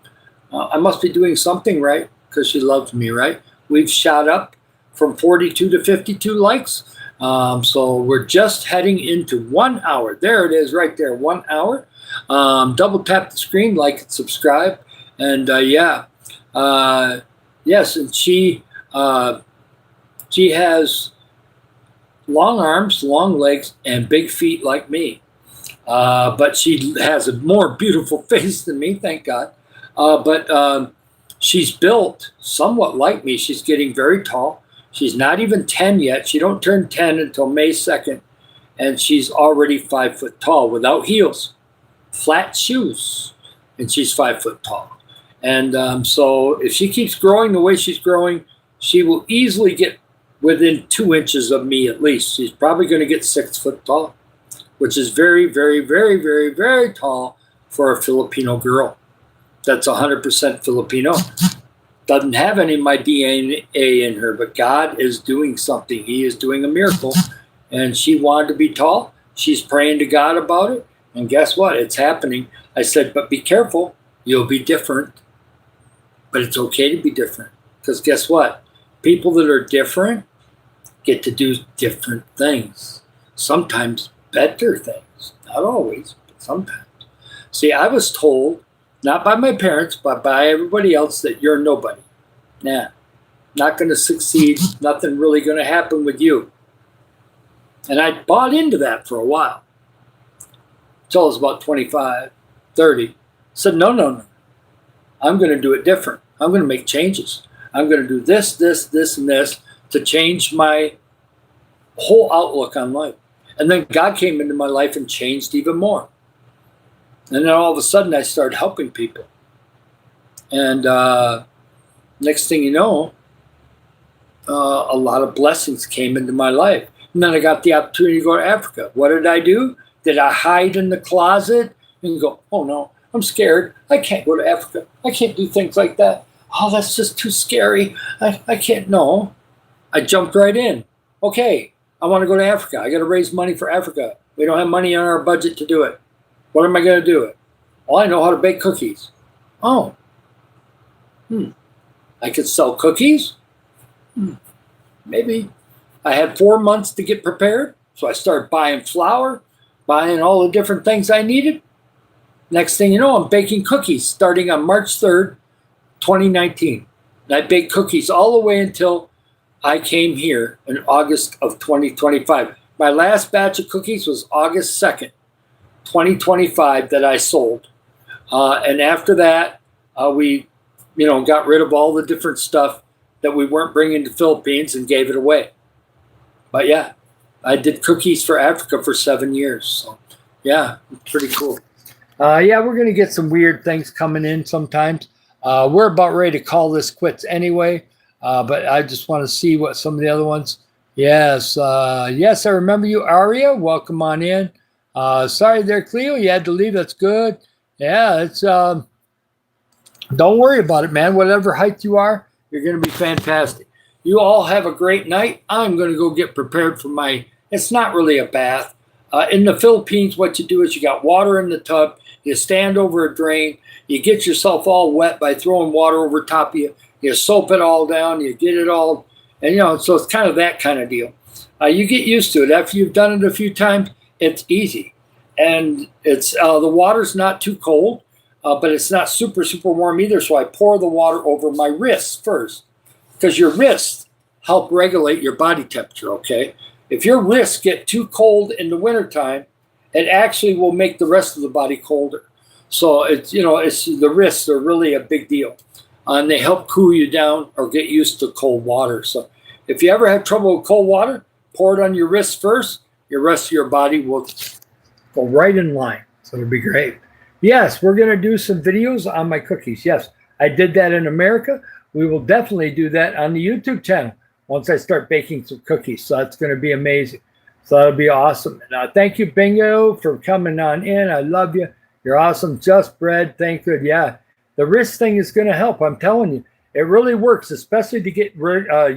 I must be doing something right because she loves me, right? We've shot up from 42 to 52 likes. So we're just heading into 1 hour. There it is right there, 1 hour. Double tap the screen, like and subscribe. And yeah, yes, and she has long arms, long legs, and big feet like me. But she has a more beautiful face than me, thank God. But she's built somewhat like me. She's getting very tall. She's not even 10 yet. She don't turn 10 until May 2nd. And she's already 5 foot tall without heels, flat shoes. And she's 5 foot tall. And so if she keeps growing the way she's growing, she will easily get within 2 inches of me at least. She's probably going to get 6 foot tall, which is very, very, very, very, very tall for a Filipino girl. That's 100% Filipino. Doesn't have any of my DNA in her, but God is doing something. He is doing a miracle. And she wanted to be tall. She's praying to God about it. And guess what? It's happening. I said, but be careful. You'll be different. But it's okay to be different. Because guess what? People that are different get to do different things. Sometimes better things. Not always, but sometimes. See, I was told, not by my parents, but by everybody else, that you're nobody. Nah, not going to succeed. Nothing really going to happen with you. And I bought into that for a while. Until I was about 25, 30. Said, no. I'm going to do it different. I'm going to make changes. I'm going to do this, and this to change my whole outlook on life. And then God came into my life and changed even more. And then all of a sudden I started helping people. And next thing you know, a lot of blessings came into my life. And then I got the opportunity to go to Africa. What did I do? Did I hide in the closet and go, oh no, I'm scared. I can't go to Africa. I can't do things like that. Oh, that's just too scary. I can't. No. I jumped right in. Okay, I want to go to Africa. I got to raise money for Africa. We don't have money on our budget to do it. What am I going to do it? Well, I know how to bake cookies. Oh. I could sell cookies? Maybe. I had 4 months to get prepared, so I started buying flour, buying all the different things I needed. Next thing you know, I'm baking cookies starting on March 3rd, 2019. And I baked cookies all the way until I came here in August of 2025. My last batch of cookies was August 2nd, 2025 that I sold. And after that, we got rid of all the different stuff that we weren't bringing to the Philippines and gave it away. But yeah, I did cookies for Africa for 7 years. So yeah, pretty cool. Yeah, we're going to get some weird things coming in sometimes. We're about ready to call this quits anyway. But I just want to see what some of the other ones. Yes, yes, I remember you, Aria. Welcome on in. Sorry there, Cleo. You had to leave. That's good. Yeah, it's don't worry about it, man. Whatever height you are, you're going to be fantastic. You all have a great night. I'm going to go get prepared for my, it's not really a bath. In the Philippines, what you do is you got water in the tub. You stand over a drain. You get yourself all wet by throwing water over top of you. You soap it all down. You get it all, and so it's kind of that kind of deal. You get used to it. After you've done it a few times, it's easy. And it's the water's not too cold, but it's not super, super warm either. So I pour the water over my wrists first, because your wrists help regulate your body temperature, okay? If your wrists get too cold in the wintertime, it actually will make the rest of the body colder. So it's the wrists are really a big deal. And they help cool you down or get used to cold water. So if you ever have trouble with cold water, pour it on your wrists first. Your rest of your body will go right in line. So it'll be great. Yes, we're going to do some videos on my cookies. Yes, I did that in America. We will definitely do that on the YouTube channel once I start baking some cookies. So that's going to be amazing. So that'll be awesome. And thank you, Bingo, for coming on in. I love you. You're awesome. Just Bread. Thank you. Yeah, the wrist thing is going to help. I'm telling you, it really works, especially to get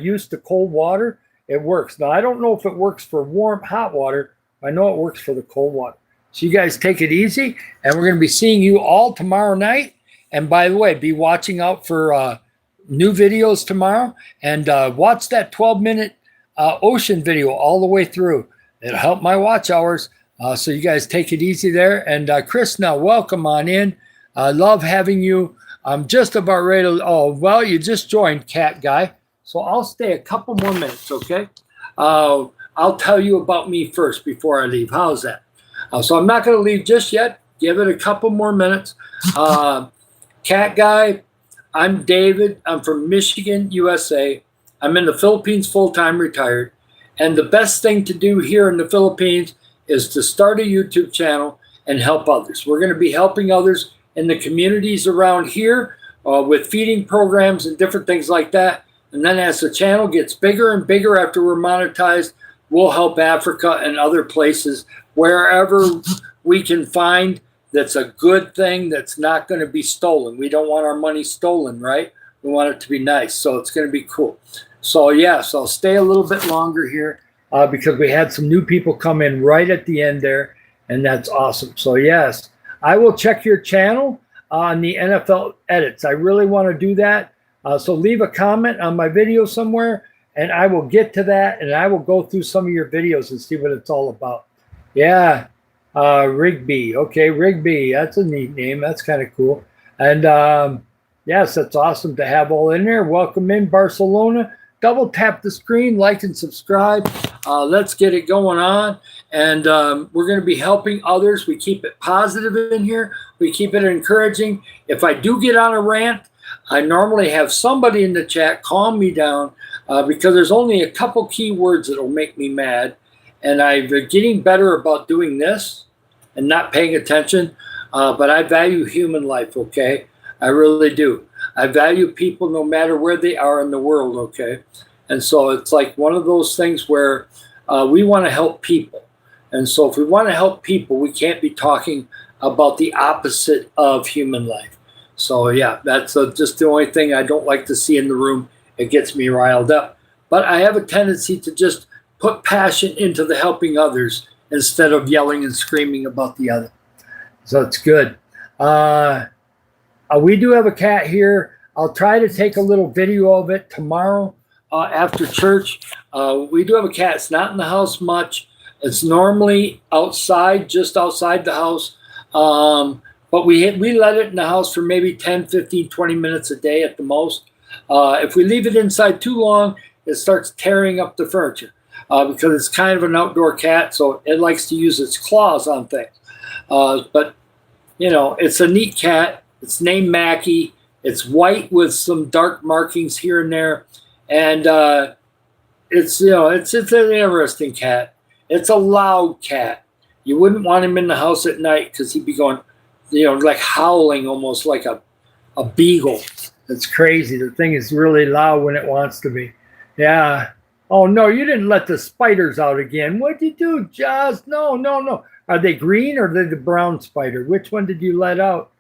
used to cold water. It works. Now, I don't know if it works for warm, hot water. I know it works for the cold water. So you guys take it easy. And we're going to be seeing you all tomorrow night. And by the way, be watching out for new videos tomorrow. And watch that 12-minute ocean video all the way through. It'll help my watch hours. So you guys take it easy there. And Chris, now welcome on in. I love having you I'm just about ready to. Oh, well, you just joined, Cat Guy. So I'll stay a couple more minutes, okay? I'll tell you about me first before I leave. How's that? So I'm not going to leave just yet. Give it a couple more minutes. Cat Guy, I'm David. I'm from Michigan, USA. I'm in the Philippines full-time retired. And the best thing to do here in the Philippines is to start a YouTube channel and help others. We're going to be helping others in the communities around here with feeding programs and different things like that. And then as the channel gets bigger and bigger after we're monetized, we'll help Africa and other places wherever we can find that's a good thing that's not going to be stolen. We don't want our money stolen, right? We want it to be nice. So it's going to be cool. So yes, I'll stay a little bit longer here because we had some new people come in right at the end there, and that's awesome. So yes, I will check your channel on the NFL edits. I really want to do that. So leave a comment on my video somewhere, and I will get to that, and I will go through some of your videos and see what it's all about. Yeah, Rigby. Okay, Rigby. That's a neat name. That's kind of cool. And yes, that's awesome to have all in there. Welcome in, Barcelona. Double tap the screen, like and subscribe. Let's get it going on. And we're going to be helping others. We keep it positive in here. We keep it encouraging. If I do get on a rant, I normally have somebody in the chat calm me down because there's only a couple key words that will make me mad. And I'm getting better about doing this and not paying attention. But I value human life, okay? I really do. I value people no matter where they are in the world, okay? And so it's like one of those things where we want to help people. And so if we want to help people, we can't be talking about the opposite of human life. So yeah, that's just the only thing I don't like to see in the room. It gets me riled up. But I have a tendency to just put passion into the helping others instead of yelling and screaming about the other. So it's good. We do have a cat here. I'll try to take a little video of it tomorrow after church. We do have a cat. It's not in the house much. It's normally outside, just outside the house. But we let it in the house for maybe 10, 15, 20 minutes a day at the most. If we leave it inside too long, it starts tearing up the furniture because it's kind of an outdoor cat, so it likes to use its claws on things. But, you know, it's a neat cat. It's named Mackie. It's white with some dark markings here and there. And it's an interesting cat. It's a loud cat. You wouldn't want him in the house at night because he'd be going, like howling almost like a beagle. It's crazy. The thing is really loud when it wants to be. Yeah. Oh, no, you didn't let the spiders out again. What'd you do, Jaws? No. Are they green or are they the brown spider? Which one did you let out?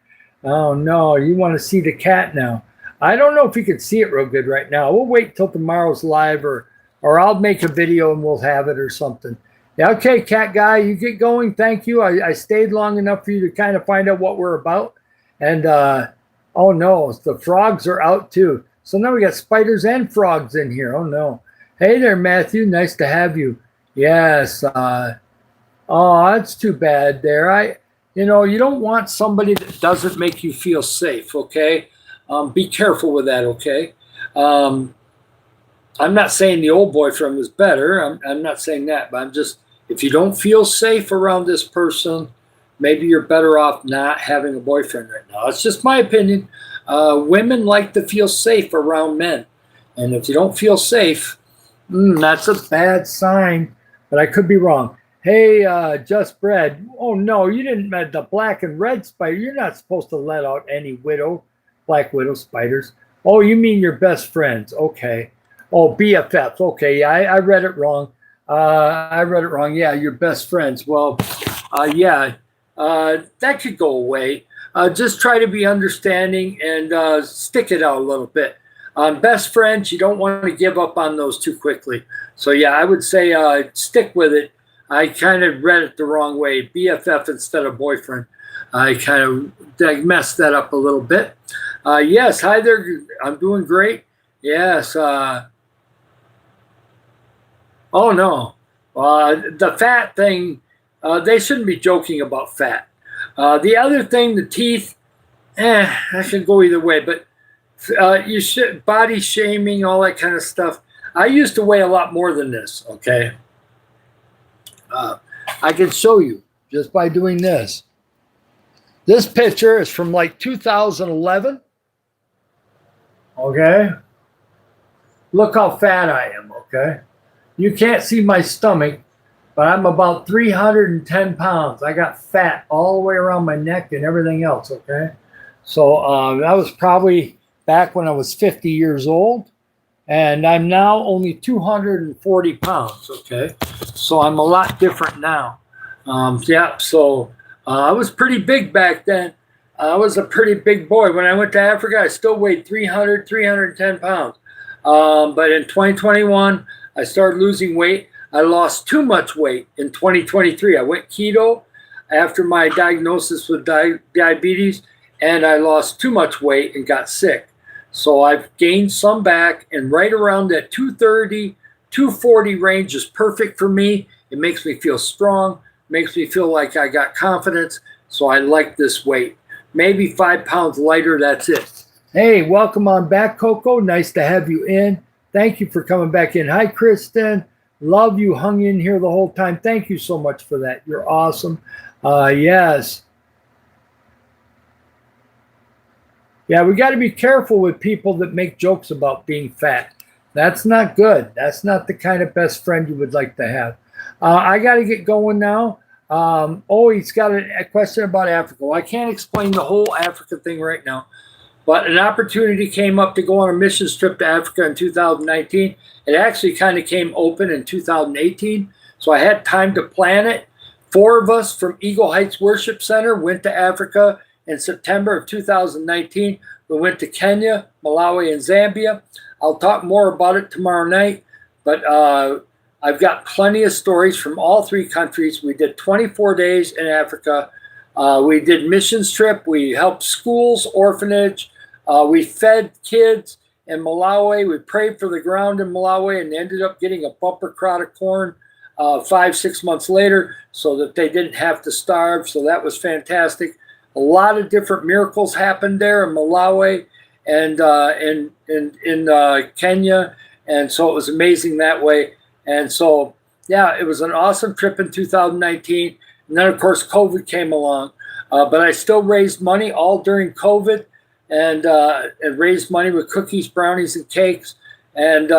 Oh, no, you want to see the cat now. I don't know if you can see it real good right now. We'll wait till tomorrow's live or I'll make a video and we'll have it or something. Yeah, okay, Cat Guy, you get going. Thank you. I stayed long enough for you to kind of find out what we're about. And, oh, no, the frogs are out too. So now we got spiders and frogs in here. Oh, no. Hey there, Matthew. Nice to have you. Yes. Oh, that's too bad there. You don't want somebody that doesn't make you feel safe, okay? Be careful with that, okay? I'm not saying the old boyfriend was better. I'm not saying that, but I'm just, if you don't feel safe around this person, maybe you're better off not having a boyfriend right now. It's just my opinion. Women like to feel safe around men. And if you don't feel safe, that's a bad sign, but I could be wrong. Hey, Just Bread. Oh, no, you didn't let the black and red spider. You're not supposed to let out any black widow spiders. Oh, you mean your best friends. Okay. Oh, BFFs. Okay, yeah, I read it wrong. Yeah, your best friends. Well, yeah, that could go away. Just try to be understanding and stick it out a little bit. On best friends, you don't want to give up on those too quickly. So, yeah, I would say stick with it. I kind of read it the wrong way. BFF instead of boyfriend. I kind of messed that up a little bit. Yes, hi there. I'm doing great. Yes. Oh, no. The fat thing, they shouldn't be joking about fat. The other thing, the teeth, I can go either way, but you should body shaming, all that kind of stuff. I used to weigh a lot more than this. Okay, I can show you just by doing this. This picture is from like 2011. Okay, look how fat I am. Okay, you can't see my stomach, but I'm about 310 pounds. I got fat all the way around my neck and everything else. Okay, so that was probably back when I was 50 years old, and I'm now only 240 pounds. Okay, so I'm a lot different now. Yeah, so I was pretty big back then. I was a pretty big boy. When I went to Africa, I still weighed 310 pounds. But in 2021, I started losing weight. I lost too much weight in 2023. I went keto after my diagnosis with diabetes, and I lost too much weight and got sick. So I've gained some back, and right around that 230, 240 range is perfect for me. It makes me feel strong, makes me feel like I got confidence. So I like this weight. Maybe 5 pounds lighter, that's it. Hey, welcome on back, Coco. Nice to have you in. Thank you for coming back in. Hi, Kristen. Love you hung in here the whole time. Thank you so much for that. You're awesome. Yes. Yeah, we got to be careful with people that make jokes about being fat. That's not good. That's not the kind of best friend you would like to have. I got to get going now. He's got a question about Africa. Well, I can't explain the whole Africa thing right now, but an opportunity came up to go on a missions trip to Africa in 2019. It actually kind of came open in 2018, so I had time to plan it. 4 of us from Eagle Heights Worship Center went to Africa in September of 2019. We went to Kenya, Malawi, and Zambia. I'll talk more about it tomorrow night, but I've got plenty of stories from all 3 countries. We did 24 days in Africa. We did missions trip. We helped schools, orphanage. We fed kids in Malawi. We prayed for the ground in Malawi and ended up getting a bumper crop of corn 5-6 months later so that they didn't have to starve. So that was fantastic. A lot of different miracles happened there in Malawi and in Kenya. And so it was amazing that way. And so, yeah, it was an awesome trip in 2019. And then, of course, COVID came along. But I still raised money all during COVID and raised money with cookies, brownies, and cakes. And,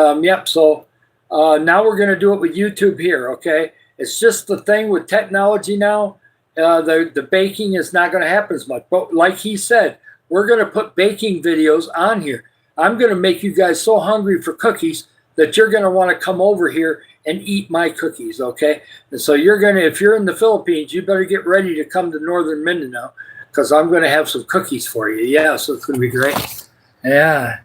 so now we're going to do it with YouTube here, okay? It's just the thing with technology now. The baking is not going to happen as much. But like he said, we're going to put baking videos on here. I'm going to make you guys so hungry for cookies that you're going to want to come over here and eat my cookies, okay? And so you're going to, if you're in the Philippines, you better get ready to come to Northern Mindanao because I'm going to have some cookies for you. Yeah, so it's going to be great. Yeah.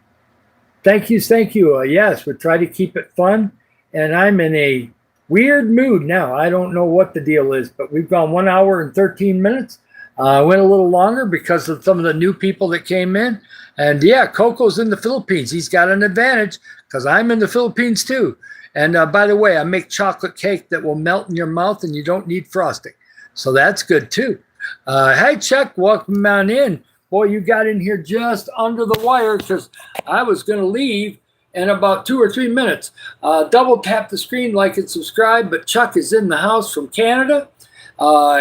Thank you. Yes, we try to keep it fun. And I'm in a weird mood now. I don't know what the deal is, but we've gone 1 hour and 13 minutes. Went a little longer because of some of the new people that came in. And yeah, Coco's in the Philippines. He's got an advantage because I'm in the Philippines too. And by the way, I make chocolate cake that will melt in your mouth and you don't need frosting. So that's good too. Hey, Chuck, welcome on in. Boy, you got in here just under the wire because I was going to leave in about 2 or 3 minutes. Double tap the screen, like and subscribe. But Chuck is in the house from Canada.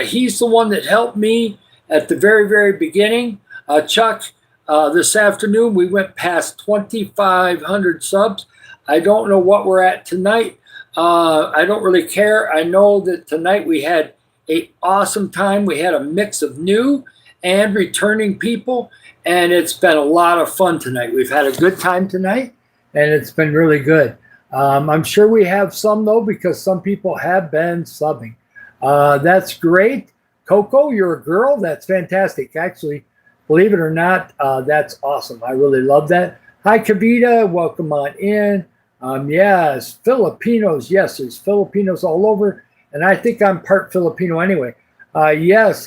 He's the one that helped me at the very, very beginning. Chuck, this afternoon, we went past 2,500 subs. I don't know what we're at tonight. I don't really care. I know that tonight we had an awesome time. We had a mix of new and returning people, and it's been a lot of fun tonight. We've had a good time tonight, and it's been really good. I'm sure we have some, though, because some people have been subbing. That's great. Coco, you're a girl. That's fantastic. Actually, believe it or not, that's awesome. I really love that. Hi, Kavita. Welcome on in. Yes, Filipinos. Yes, there's Filipinos all over. And I think I'm part Filipino anyway. Yes,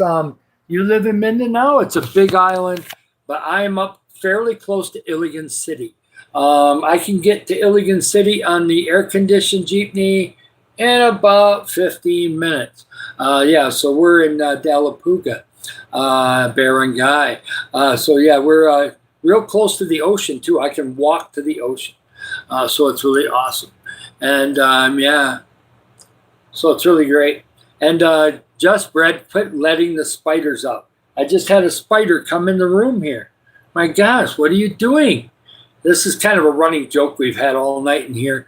you live in Mindanao. It's a big island, but I am up fairly close to Iligan City. I can get to Iligan City on the air-conditioned jeepney in about 15 minutes. Yeah, so we're in Dalapuga. Baron Guy. So yeah, we're real close to the ocean too. I can walk to the ocean. So it's really awesome. And yeah, so it's really great. And Just Bread quit letting the spiders out. I just had a spider come in the room here. My gosh, what are you doing? This is kind of a running joke we've had all night in here.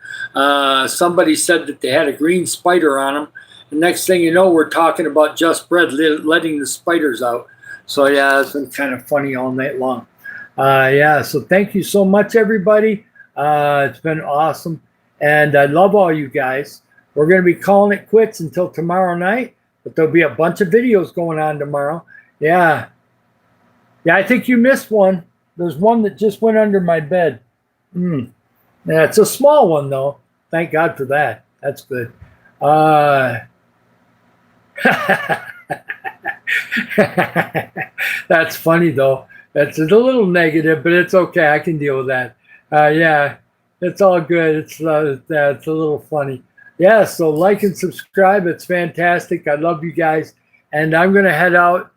Somebody said that they had a green spider on them. The next thing you know, we're talking about Just Bread letting the spiders out. So yeah, it's been kind of funny all night long. Yeah, so thank you so much, everybody. It's been awesome. And I love all you guys. We're going to be calling it quits until tomorrow night, but there'll be a bunch of videos going on tomorrow. Yeah. Yeah, I think you missed one. There's one that just went under my bed. Yeah, it's a small one, though. Thank God for that. That's good. That's funny, though. That's a little negative, but it's okay. I can deal with that. Yeah, it's all good. It's a little funny. Yeah, so like and subscribe. It's fantastic. I love you guys. And I'm going to head out.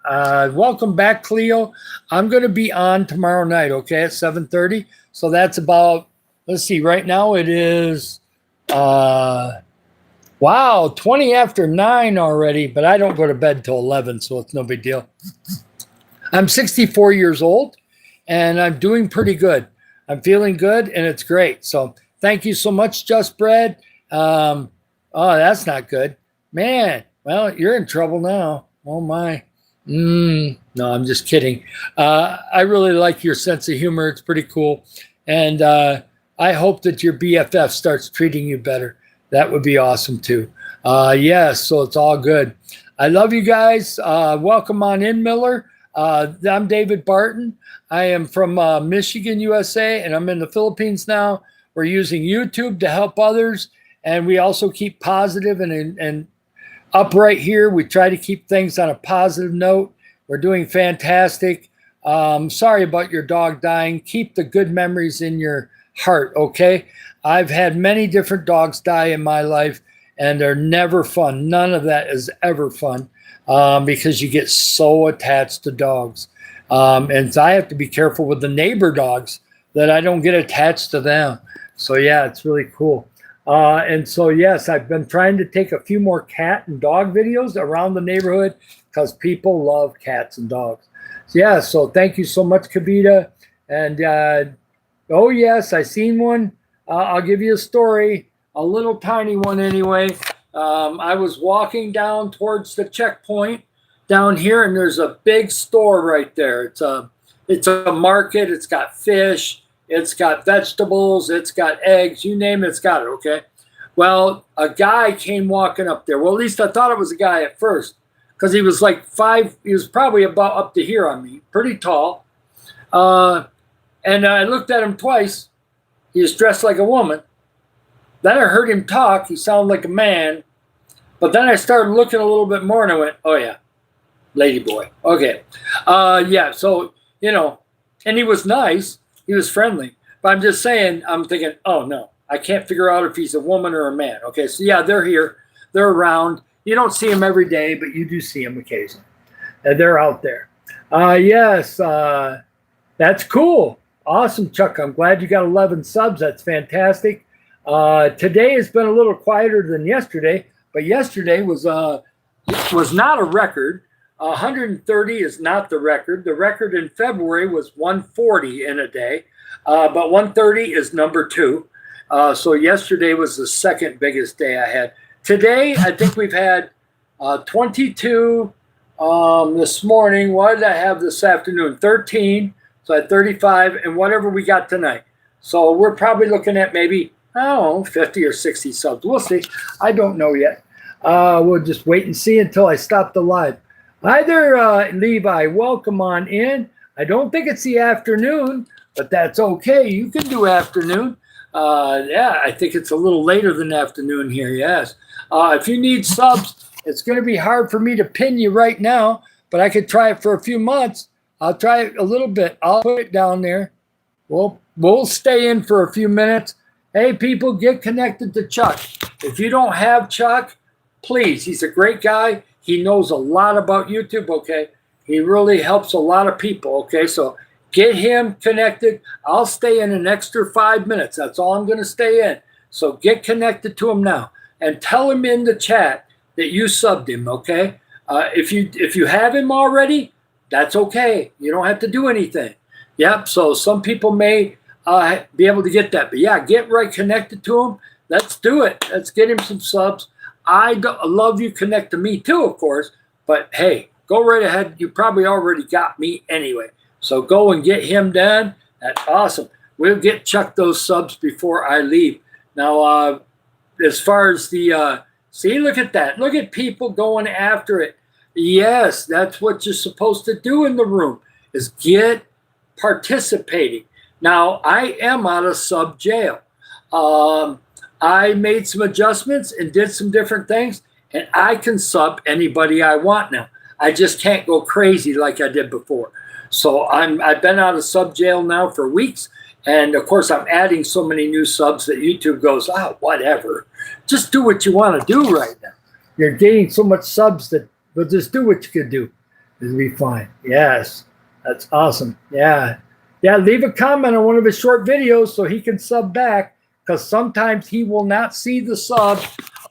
Welcome back, Cleo. I'm going to be on tomorrow night, okay, at 7:30. So that's about, let's see, right now it is, wow, 20 after 9 already, but I don't go to bed till 11, so it's no big deal. I'm 64 years old, and I'm doing pretty good. I'm feeling good, and it's great. So thank you so much, Just Bread. Oh, that's not good. Man. Well, you're in trouble now. Oh, my. No, I'm just kidding. I really like your sense of humor. It's pretty cool. And I hope that your BFF starts treating you better. That would be awesome, too. Yes, so it's all good. I love you guys. Welcome on in, Miller. I'm David Barton. I am from Michigan, USA, and I'm in the Philippines now. We're using YouTube to help others, and we also keep positive and upright here. We try to keep things on a positive note. We're doing fantastic. Sorry about your dog dying. Keep the good memories in your heart, okay? I've had many different dogs die in my life, and they're never fun. None of that is ever fun because you get so attached to dogs. And so I have to be careful with the neighbor dogs that I don't get attached to them. So, yeah, it's really cool. And so, yes, I've been trying to take a few more cat and dog videos around the neighborhood because people love cats and dogs. So, yeah, so thank you so much, Kavita. And, oh, yes, I seen one. I'll give you a story, a little tiny one anyway. I was walking down towards the checkpoint down here, and there's a big store right there. It's a market. It's got fish. It's got vegetables, it's got eggs, you name it, it's got it, okay? Well, a guy came walking up there. Well, at least I thought it was a guy at first because he was like he was probably about up to here on me, pretty tall. And I looked at him twice. He was dressed like a woman. Then I heard him talk. He sounded like a man. But then I started looking a little bit more and I went, oh, yeah, lady boy. Okay. Yeah, so, you know, and he was nice. He was friendly, but I'm just saying, I'm thinking, oh no, I can't figure out if he's a woman or a man. Okay, so yeah, they're here. They're around. You don't see them every day, but you do see them occasionally. And they're out there. Yes, that's cool. Awesome, Chuck. I'm glad you got 11 subs. That's fantastic. Today has been a little quieter than yesterday, but yesterday was not a record. 130 is not the record. The record in February was 140 in a day, but 130 is number 2. So yesterday was the second biggest day I had. Today, I think we've had 22 this morning. What did I have this afternoon? 13. So I had 35 and whatever we got tonight. So we're probably looking at maybe, I don't know, 50 or 60 subs. We'll see. I don't know yet. We'll just wait and see until I stop the live. Hi there, Levi. Welcome on in. I don't think it's the afternoon, but that's okay. You can do afternoon. Yeah, I think it's a little later than afternoon here, yes. If you need subs, it's going to be hard for me to pin you right now, but I could try it for a few months. I'll try it a little bit. I'll put it down there. We'll stay in for a few minutes. Hey, people, get connected to Chuck. If you don't have Chuck, please, he's a great guy. He knows a lot about YouTube, okay? He really helps a lot of people, okay? So get him connected. I'll stay in an extra 5 minutes. That's all I'm going to stay in. So get connected to him now and tell him in the chat that you subbed him, okay? If you have him already, that's okay. You don't have to do anything. Yep, so some people may be able to get that. But yeah, get right connected to him. Let's do it. Let's get him some subs. I love you connect to me too, of course. But hey, go right ahead. You probably already got me anyway. So go and get him done. That's awesome. We'll get Chuck those subs before I leave. Now, as far as the, see, look at that. Look at people going after it. Yes, that's what you're supposed to do in the room, is get participating. Now, I am out of sub jail. I made some adjustments and did some different things, and I can sub anybody I want now. I just can't go crazy like I did before. So I've been out of sub jail now for weeks, and of course I'm adding so many new subs that YouTube goes, whatever. Just do what you want to do right now. You're gaining so much subs that we'll just do what you could do. It'll be fine. Yes, that's awesome. Yeah, leave a comment on one of his short videos so he can sub back, because sometimes he will not see the sub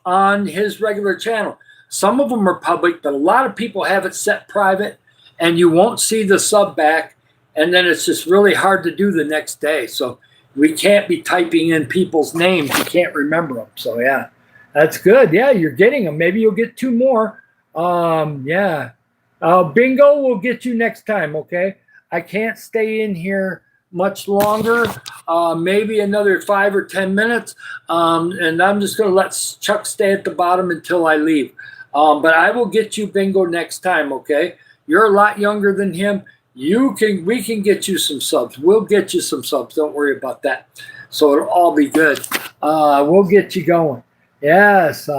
on his regular channel. Some of them are public, but a lot of people have it set private, and you won't see the sub back, and then it's just really hard to do the next day. So we can't be typing in people's names. You can't remember them. So yeah, that's good. Yeah, you're getting them. Maybe you'll get 2 more. Yeah. Bingo will get you next time, okay? I can't stay in here much longer, maybe another 5 or 10 minutes, and I'm just going to let Chuck stay at the bottom until I leave. But I will get you Bingo next time, okay? You're a lot younger than him. We can get you some subs. We'll get you some subs. Don't worry about that. So it'll all be good. We'll get you going. Yes.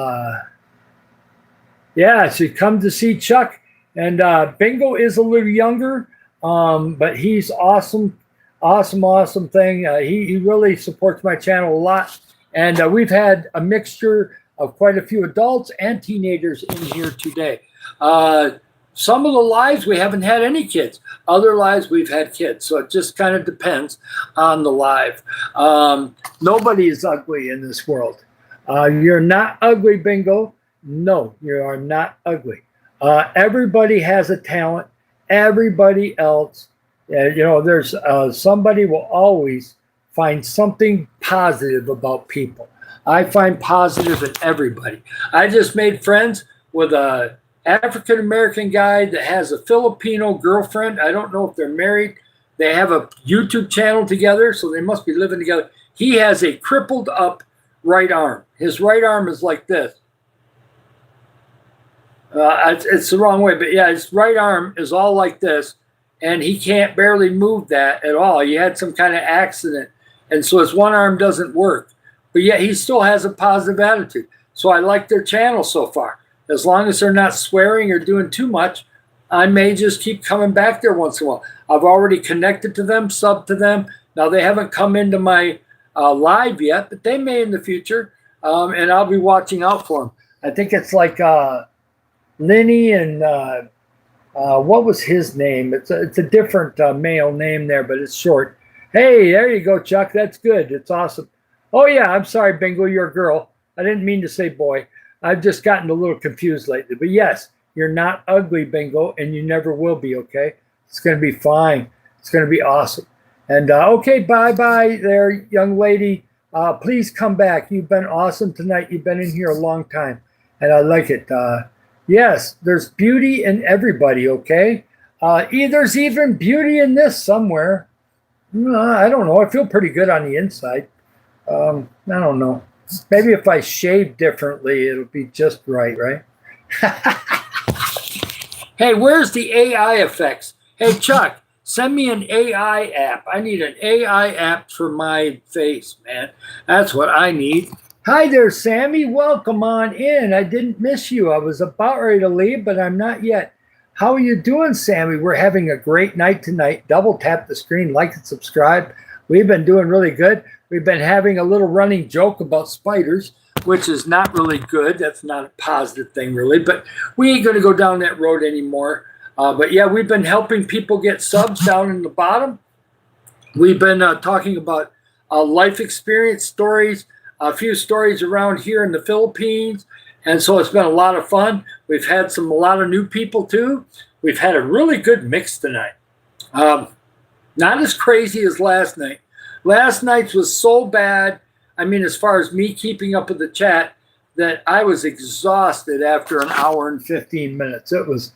Yeah, so you come to see Chuck, and Bingo is a little younger, but he's awesome. Awesome thing. He really supports my channel a lot. And we've had a mixture of quite a few adults and teenagers in here today. Some of the lives we haven't had any kids. Other lives we've had kids. So it just kind of depends on the live. Nobody is ugly in this world. You're not ugly, Bingo. No, you are not ugly. Everybody has a talent. Everybody else. There's somebody will always find something positive about people. I find positive in everybody. I just made friends with a African-American guy that has a Filipino girlfriend. I don't know if they're married. They have a YouTube channel together, so they must be living together. He has a crippled up right arm. His right arm is like this. It's the wrong way, but yeah, his right arm is all like this, and he can't barely move that at all. He had some kind of accident, and so his one arm doesn't work, but yet he still has a positive attitude. So I like their channel so far. As long as they're not swearing or doing too much, I may just keep coming back there once in a while. I've already connected to them, subbed to them. Now, they haven't come into my live yet, but they may in the future, and I'll be watching out for them. I think it's like Lenny and what was his name? It's a different male name there, but it's short. Hey, there you go, Chuck. That's good. It's awesome. Oh, yeah, I'm sorry, Bingo, you're a girl. I didn't mean to say boy. I've just gotten a little confused lately. But yes, you're not ugly, Bingo, and you never will be, okay? It's going to be fine. It's going to be awesome. And, okay, bye-bye there, young lady. Please come back. You've been awesome tonight. You've been in here a long time, and I like it. Yes, there's beauty in everybody, okay? There's even beauty in this somewhere. I don't know. I feel pretty good on the inside. I don't know. Maybe if I shave differently, it'll be just right? Hey, where's the AI effects? Hey, Chuck, send me an AI app. I need an AI app for my face, man. That's what I need. Hi there, Sammy. Welcome on in. I didn't miss you. I was about ready to leave, but I'm not yet. How are you doing, Sammy? We're having a great night tonight. Double tap the screen, like and subscribe. We've been doing really good. We've been having a little running joke about spiders, which is not really good. That's not a positive thing, really. But we ain't going to go down that road anymore. But yeah, we've been helping people get subs down in the bottom. We've been talking about life experience stories, a few stories around here in the Philippines. And so it's been a lot of fun. We've had a lot of new people too. We've had a really good mix tonight. Not as crazy as last night. Last night's was so bad. I mean, as far as me keeping up with the chat, that I was exhausted after an hour and 15 minutes. It was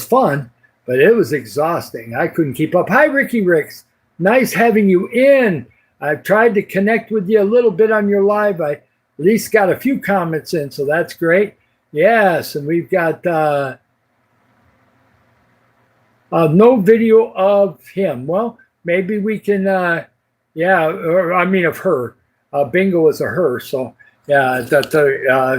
fun, but it was exhausting. I couldn't keep up. Hi, Ricky Ricks. Nice having you in. I've tried to connect with you a little bit on your live. I at least got a few comments in, so that's great. Yes, and we've got no video of him. Well, maybe we can, or I mean of her. Bingo is a her, so yeah.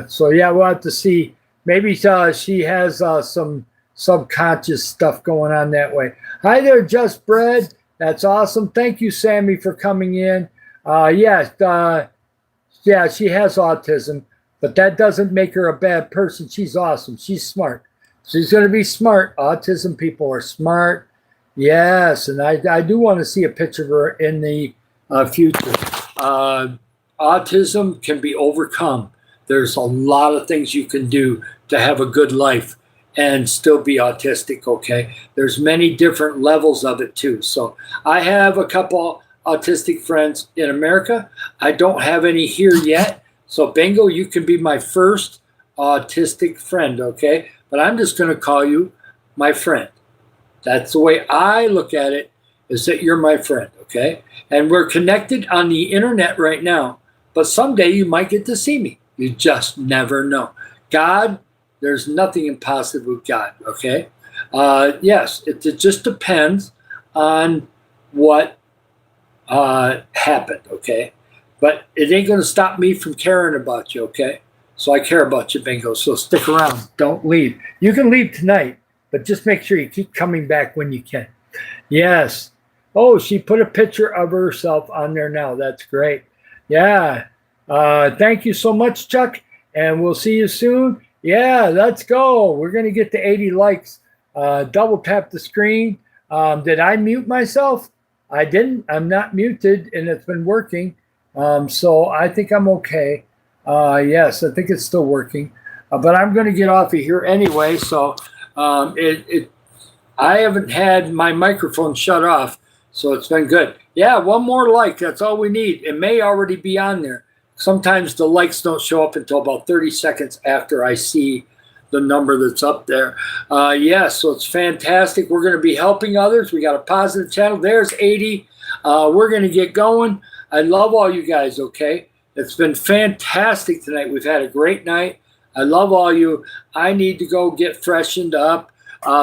So yeah, we'll have to see. Maybe she has some subconscious stuff going on that way. Hi there, Just Bread. That's awesome. Thank you, Sammy, for coming in. Yes, yeah, she has autism, but that doesn't make her a bad person. She's awesome. She's smart. She's going to be smart. Autism people are smart. Yes, and I do want to see a picture of her in the future. Autism can be overcome. There's a lot of things you can do to have a good life and still be autistic, okay? There's many different levels of it too. So I have a couple autistic friends in America. I don't have any here yet. So Bingo, you can be my first autistic friend, okay? But I'm just going to call you my friend. That's the way I look at it, is that you're my friend, okay? And we're connected on the internet right now, but someday you might get to see me. You just never know. God, there's nothing impossible with God, okay? Yes, it just depends on what happened, okay? But it ain't going to stop me from caring about you, okay? So I care about you, Bingo, so stick around. Don't leave. You can leave tonight, but just make sure you keep coming back when you can. Yes. Oh, she put a picture of herself on there now. That's great. Yeah. Thank you so much, Chuck, and we'll see you soon. Yeah, let's go. We're going to get to 80 likes. Double tap the screen. Did I mute myself? I didn't. I'm not muted, and it's been working. So I think I'm okay. Yes, I think it's still working. But I'm going to get off of here anyway. So I haven't had my microphone shut off, so it's been good. Yeah, one more like. That's all we need. It may already be on there. Sometimes the likes don't show up until about 30 seconds after I see the number that's up there. Yes, so it's fantastic. We're going to be helping others. We got a positive channel. There's 80. We're going to get going. I love all you guys, okay? It's been fantastic tonight. We've had a great night. I love all you. I need to go get freshened up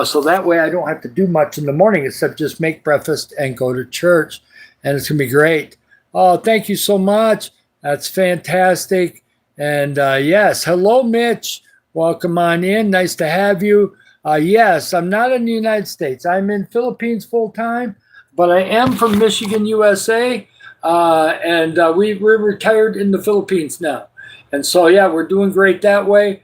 so that way I don't have to do much in the morning except just make breakfast and go to church. And it's going to be great. Oh, thank you so much. That's fantastic. And yes, hello, Mitch. Welcome on in. Nice to have you. Yes, I'm not in the United States. I'm in Philippines full time, but I am from Michigan, USA. And we're retired in the Philippines now. And so, yeah, we're doing great that way.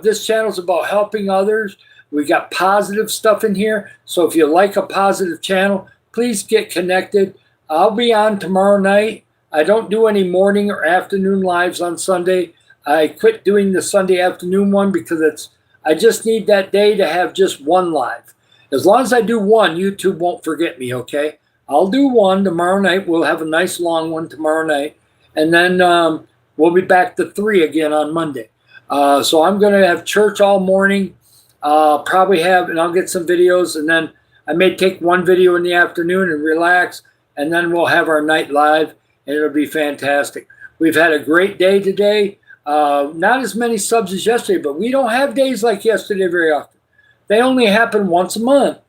This channel is about helping others. We got positive stuff in here. So if you like a positive channel, please get connected. I'll be on tomorrow night. I don't do any morning or afternoon lives on Sunday. I quit doing the Sunday afternoon one because I just need that day to have just one live. As long as I do one, YouTube won't forget me, okay? I'll do one tomorrow night. We'll have a nice long one tomorrow night. And then we'll be back to 3 again on Monday. So I'm going to have church all morning. Probably and I'll get some videos. And then I may take one video in the afternoon and relax. And then we'll have our night live. And it'll be fantastic. We've had a great day today. Not as many subs as yesterday, but we don't have days like yesterday very often. They only happen once a month.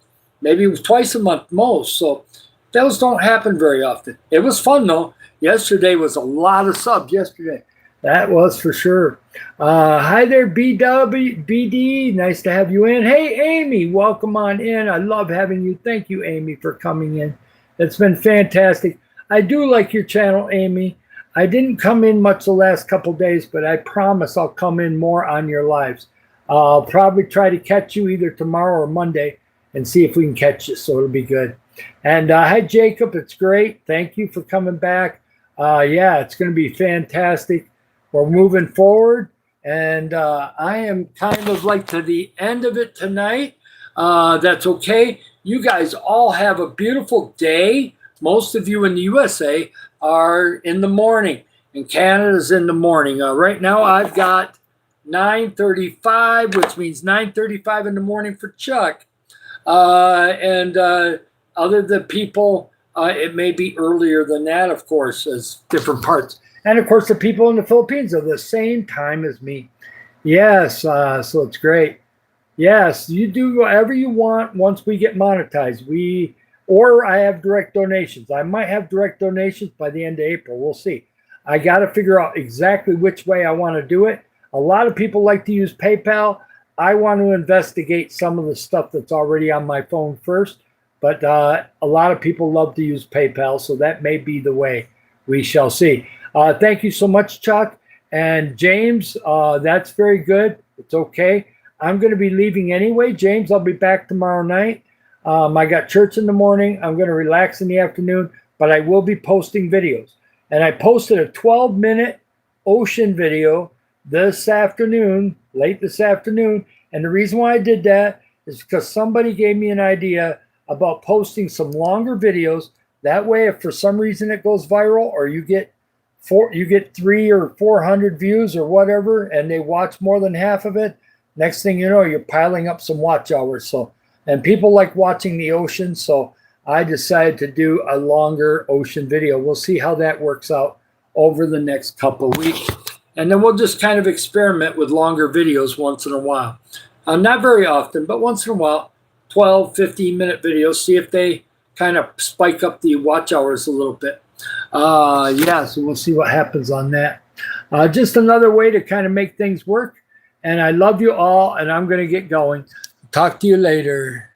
Maybe twice a month most. So those don't happen very often. It was fun, though. Yesterday was a lot of subs yesterday. That was for sure. Hi there, BD. Nice to have you in. Hey, Amy, welcome on in. I love having you. Thank you, Amy, for coming in. It's been fantastic. I do like your channel, Amy. I didn't come in much the last couple days, but I promise I'll come in more on your lives. I'll probably try to catch you either tomorrow or Monday. and see if we can catch you. So it'll be good. And hi, Jacob. It's great. Thank you for coming back. Yeah, it's going to be fantastic. We're moving forward. And I am kind of like to the end of it tonight. That's okay. You guys all have a beautiful day. Most of you in the USA are in the morning, and Canada's in the morning. Right now, I've got 9:35, which means 9:35 in the morning for Chuck. And other than people, it may be earlier than that, of course, as different parts. And of course, the people in the Philippines are the same time as me. Yes, so it's great. Yes, you do whatever you want once we get monetized. Or I have direct donations. I might have direct donations by the end of April. We'll see. I got to figure out exactly which way I want to do it. A lot of people like to use PayPal. I want to investigate some of the stuff that's already on my phone first. But a lot of people love to use PayPal, so that may be the way. We shall see. Thank you so much, Chuck. And James, that's very good. It's okay. I'm going to be leaving anyway. James, I'll be back tomorrow night. I got church in the morning. I'm going to relax in the afternoon, but I will be posting videos. And I posted a 12-minute ocean video this afternoon, late this afternoon. And the reason why I did that is because somebody gave me an idea about posting some longer videos. That way, if for some reason it goes viral or you get 300 or 400 views or whatever, and they watch more than half of it, next thing you know, you're piling up some watch hours. So, and people like watching the ocean, so I decided to do a longer ocean video. We'll see how that works out over the next couple of weeks. And then we'll just kind of experiment with longer videos once in a while. Not very often, but once in a while, 12, 15-minute videos, see if they kind of spike up the watch hours a little bit. Yeah, so we'll see what happens on that. Just another way to kind of make things work. And I love you all, and I'm going to get going. Talk to you later.